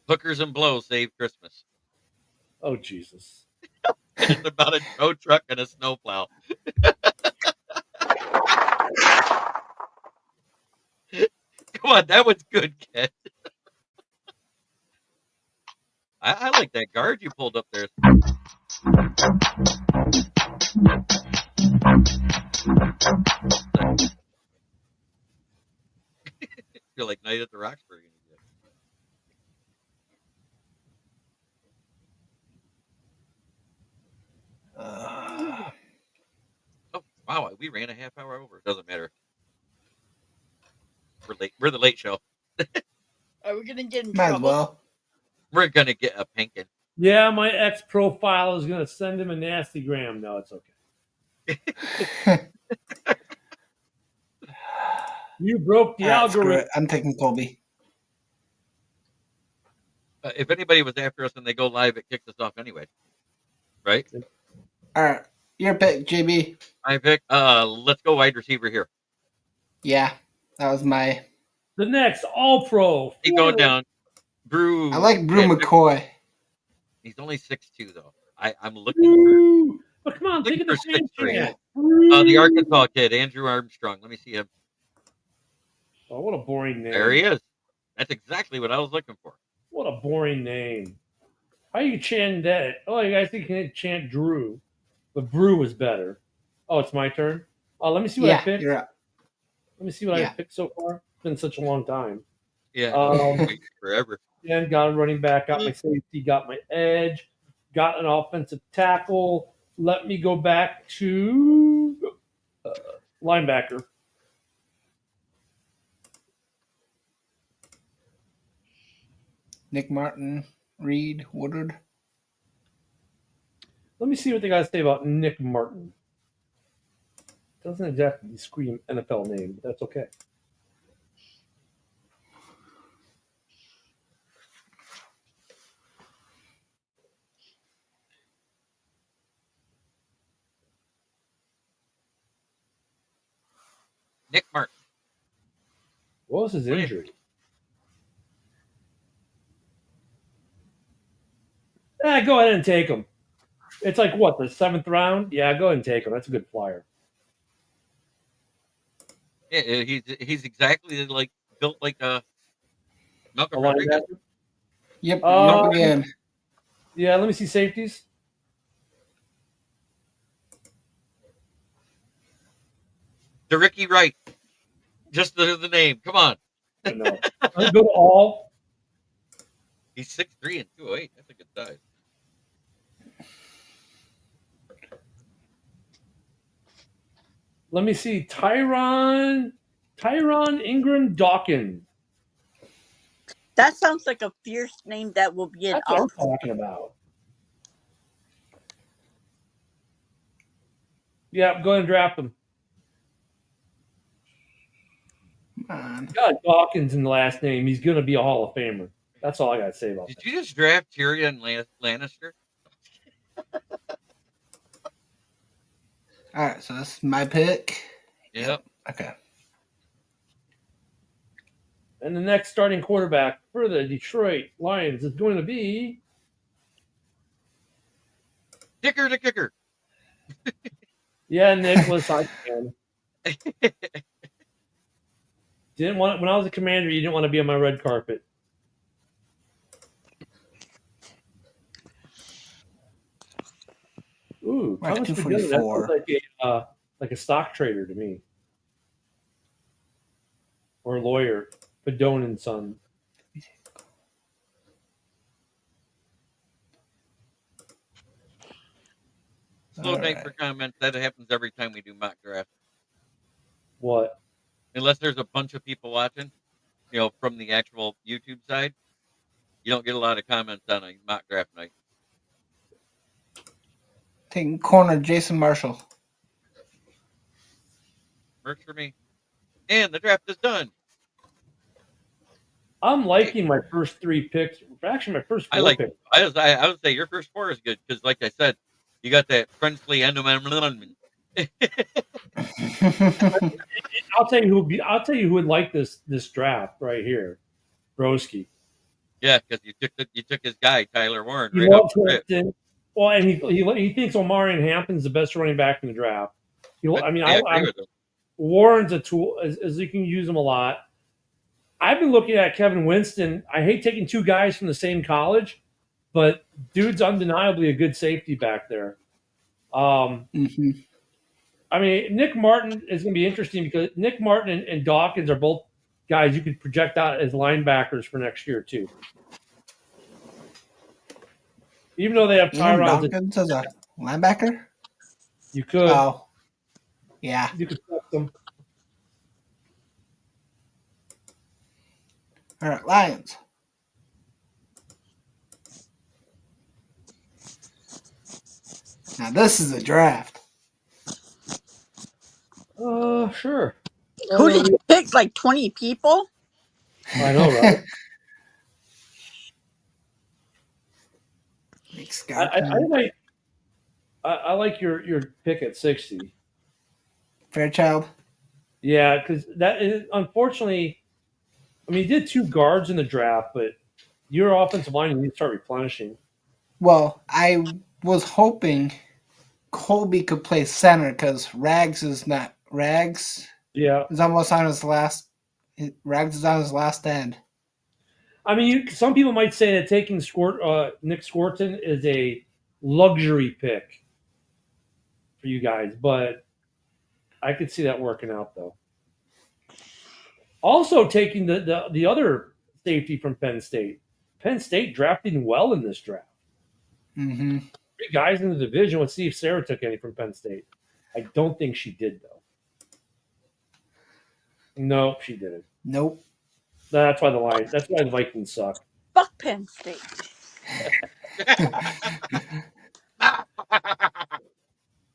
Hookers and Blows save Christmas. Oh, Jesus. And it's about a tow truck and a snowplow. Come on, that was good, Ken. I like that guard you pulled up there. Feel like Night at the Roxbury. Oh wow, we ran a half hour over. It doesn't matter. We're late. We're the late show. Are we gonna get in Might trouble? as well. We're gonna get a pankin. Yeah, my ex profile is going to send him a nasty gram. No, it's okay. You broke the algorithm. I'm taking Colby. If anybody was after us and they go live, it kicks us off anyway. Right? All right. Your pick, JB. I pick. Let's go wide receiver here. Yeah, that was my. The next All-Pro. Keep going down. Brew. I like Brew McCoy. He's only 6'2", though. I'm looking But come on, for, think of the same 6'3". chance. The Arkansas kid, Andrew Armstrong. Let me see him. Oh, what a boring name. There he is. That's exactly what I was looking for. What a boring name. How you chant that? Oh, you guys think you can chant Drew. But Brew was better. Oh, it's my turn? Oh, let me see what I picked. You're up. Let me see what I picked so far. It's been such a long time. Yeah, forever. end, got a running back, got my safety, got my edge, got an offensive tackle. Let me go back to linebacker. Nick Martin, Reed, Woodard. Let me see what they got to say about Nick Martin. Doesn't exactly scream NFL name, but that's okay. Nick Martin. What was his injury? Go ahead and take him. It's like what, the 7th round? Yeah, go ahead and take him. That's a good flyer. Yeah, he's exactly like built like a Malcolm A Rodriguez. linebacker? Yep, yep again. Yeah, let me see safeties. DeRicky Wright. Just the name. Come on. No. I'll go to all. He's 6'3" and 208. That's a good size. Let me see. Tyron Ingram Dawkins. That sounds like a fierce name that will be an That's what I'm outfit. talking about. Yeah, go ahead and draft him. Come on. Got Dawkins in the last name. He's going to be a Hall of Famer. That's all I got to say about Did that. you just draft Tyrion Lannister? All right, so that's my pick. Yep. Okay. And the next starting quarterback for the Detroit Lions is going to be Kicker to kicker. Nicholas Hyman. Didn't want when I was a commander. You didn't want to be on my red carpet. Ooh, We're at Thomas 244. That like a stock trader to me, or a lawyer, Fedone and Son. Slow night Alright. for comments. That happens every time we do mock draft. What? Unless there's a bunch of people watching, from the actual YouTube side, you don't get a lot of comments on a mock draft night. Taking corner, Jason Marshall. Works for me. And the draft is done. I'm liking my first 3 picks. Actually, my first 4 picks. I would say your first 4 is good because, like I said, you got that Princely endoman. I'll tell you who would like this draft right here, Broski. Yeah, because you took his guy Tyler Warren He right loves off the rip. Hampton. Well, and he thinks Omarion Hampton's the best running back in the draft. I agree with him. Warren's a tool, as you can use him a lot. I've been looking at Kevin Winston. I hate taking 2 guys from the same college, but dude's undeniably a good safety back there. Mm-hmm. I mean, Nick Martin is going to be interesting because Nick Martin and Dawkins are both guys you could project out as linebackers for next year too. Even though they have Tyron Dawkins as a linebacker? You could. Oh. Yeah. You could flex them. All right, Lions. Now this is a draft. Sure. Who did you pick? Like 20 people? I know, right? I like your pick at 60. Fairchild. Yeah, because that is unfortunately. I mean, you did 2 guards in the draft, but your offensive line you need to start replenishing. Well, I was hoping Colby could play center because Rags is not. Rags. Yeah, is almost on his last. Rags is on his last end. I mean, some people might say that taking Nick Scorton is a luxury pick for you guys, but I could see that working out though. Also taking the other safety from Penn State, Penn State drafting well in this draft. Mm-hmm. 3 guys in the division. Let's see if Sarah took any from Penn State. I don't think she did, though. No, she didn't. Nope. That's why the Vikings suck. Fuck Penn State.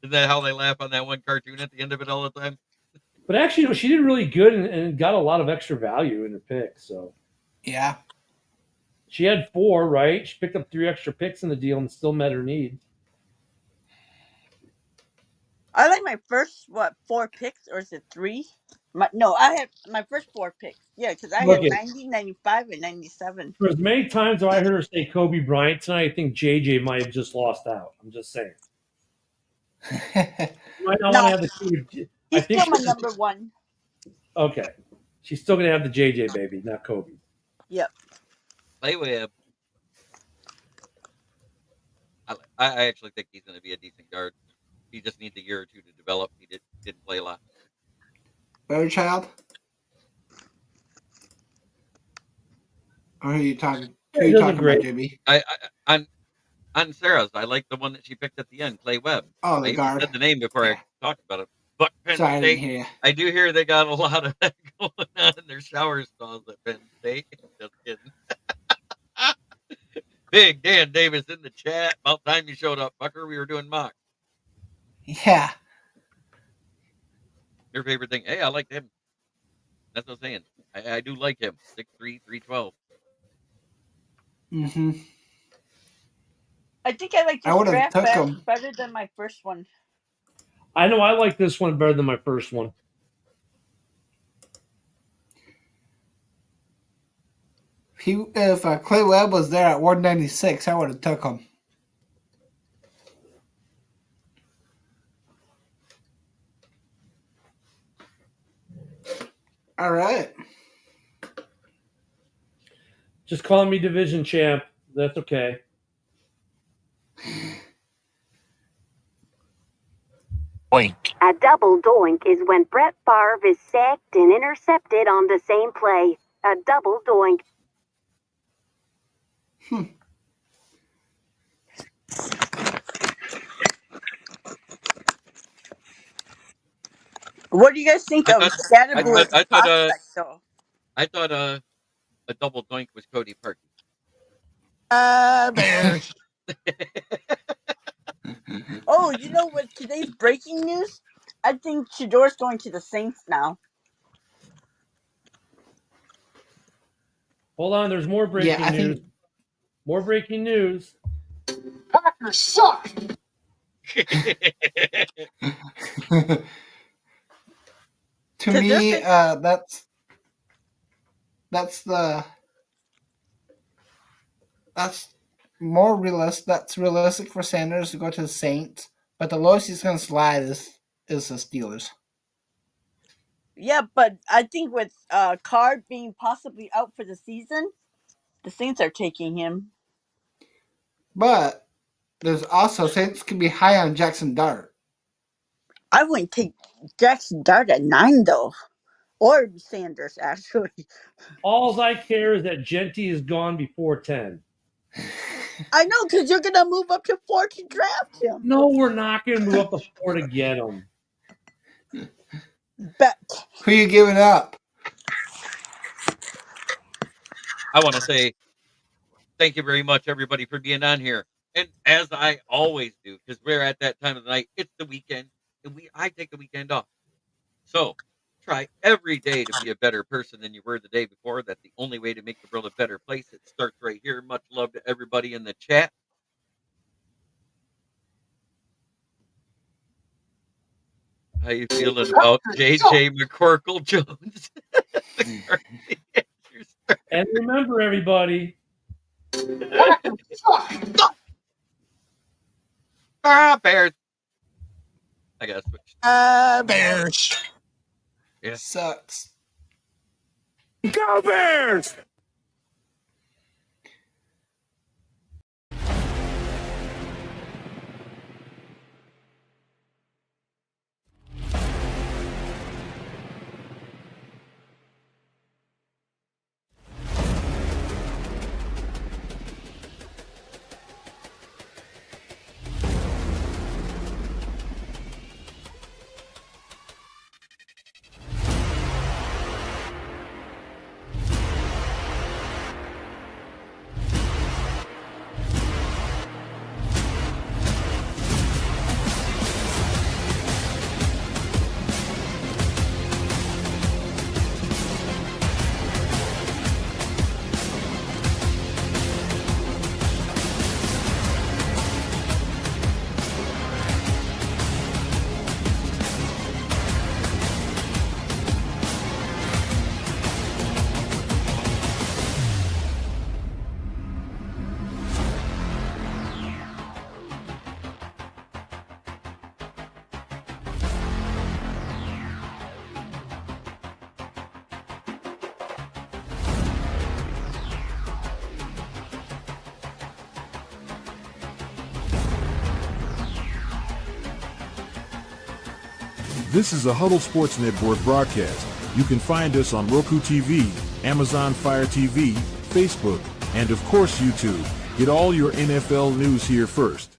Is that how they laugh on that one cartoon at the end of it all the time? But actually, she did really good and got a lot of extra value in her pick. So Yeah. she had 4, right? She picked up 3 extra picks in the deal and still met her need. I like my first 4 picks, or is it 3? I had my first 4 picks. Yeah, because I Look had at- 90, 95, and 97. For as many times as I heard her say Kobe Bryant tonight, I think JJ might have just lost out. I'm just saying. You might not No. want to have the Kobe. He's think still my she- number 1. Okay. She's still going to have the JJ baby, not Kobe. Yep. Clay Webb. I actually think he's going to be a decent guard. He just needs a year or 2 to develop. He didn't play a lot. Fairchild? Or who are you talking? Who Yeah, are he you does a talking great- about, Jimmy? On Sarah's, I like the one that she picked at the end, Clay Webb. Oh, I the even guard. said the name before Yeah. I talked about it. But Penn Sorry, I didn't State, hear you. I do hear they got a lot of that going on in their shower stalls at Penn State. Just kidding. Big Dan Davis in the chat. About time you showed up, Bucker. We were doing mock. Yeah. Your favorite thing? Hey, I like him. That's what I'm saying. I do like him. 6'3", 312. Mm-hmm. I think I like I this would've draft took better, him. better than my first one. I know I like this one better than my first one. If Clay Webb was there at 196, I would have took him. All right. Just calling me division champ. That's okay. A double doink is when Brett Favre is sacked and intercepted on the same play. A double doink. What do you guys think I of thought- Scatterboard I thought, prospect, though? I thought a double doink was Cody Parkey. Oh, you know what? Today's breaking news. I think Shador's going to the Saints now. Hold on, there's more breaking I news. think- More breaking news. Packers suck. To Does me, this- that's more realistic. That's realistic for Sanders to go to the Saints, but the lowest he's going to slide is the Steelers. Yeah, but I think with Carr being possibly out for the season, the Saints are taking him. But there's also Saints can be high on Jackson Dart. I wouldn't take Jackson Dart at 9, though. Or Sanders, actually. All I care is that Genty is gone before 10. I know, because you're going to move up to 4 to draft him. No, we're not going to move up the 4 to get him. Bet. Who you giving up? I want to say thank you very much, everybody, for being on here. And as I always do, because we're at that time of the night, it's the weekend, and I take the weekend off. So try every day to be a better person than you were the day before. That's the only way to make the world a better place. It starts right here. Much love to everybody in the chat. How you feeling about JJ McCorkle Jones? And remember, everybody, Packers suck. Bears. I gotta switch. Bears. Yeah. Sucks. Go Bears. This is a Huddle Sports Network broadcast. You can find us on Roku TV, Amazon Fire TV, Facebook, and of course YouTube. Get all your NFL news here first.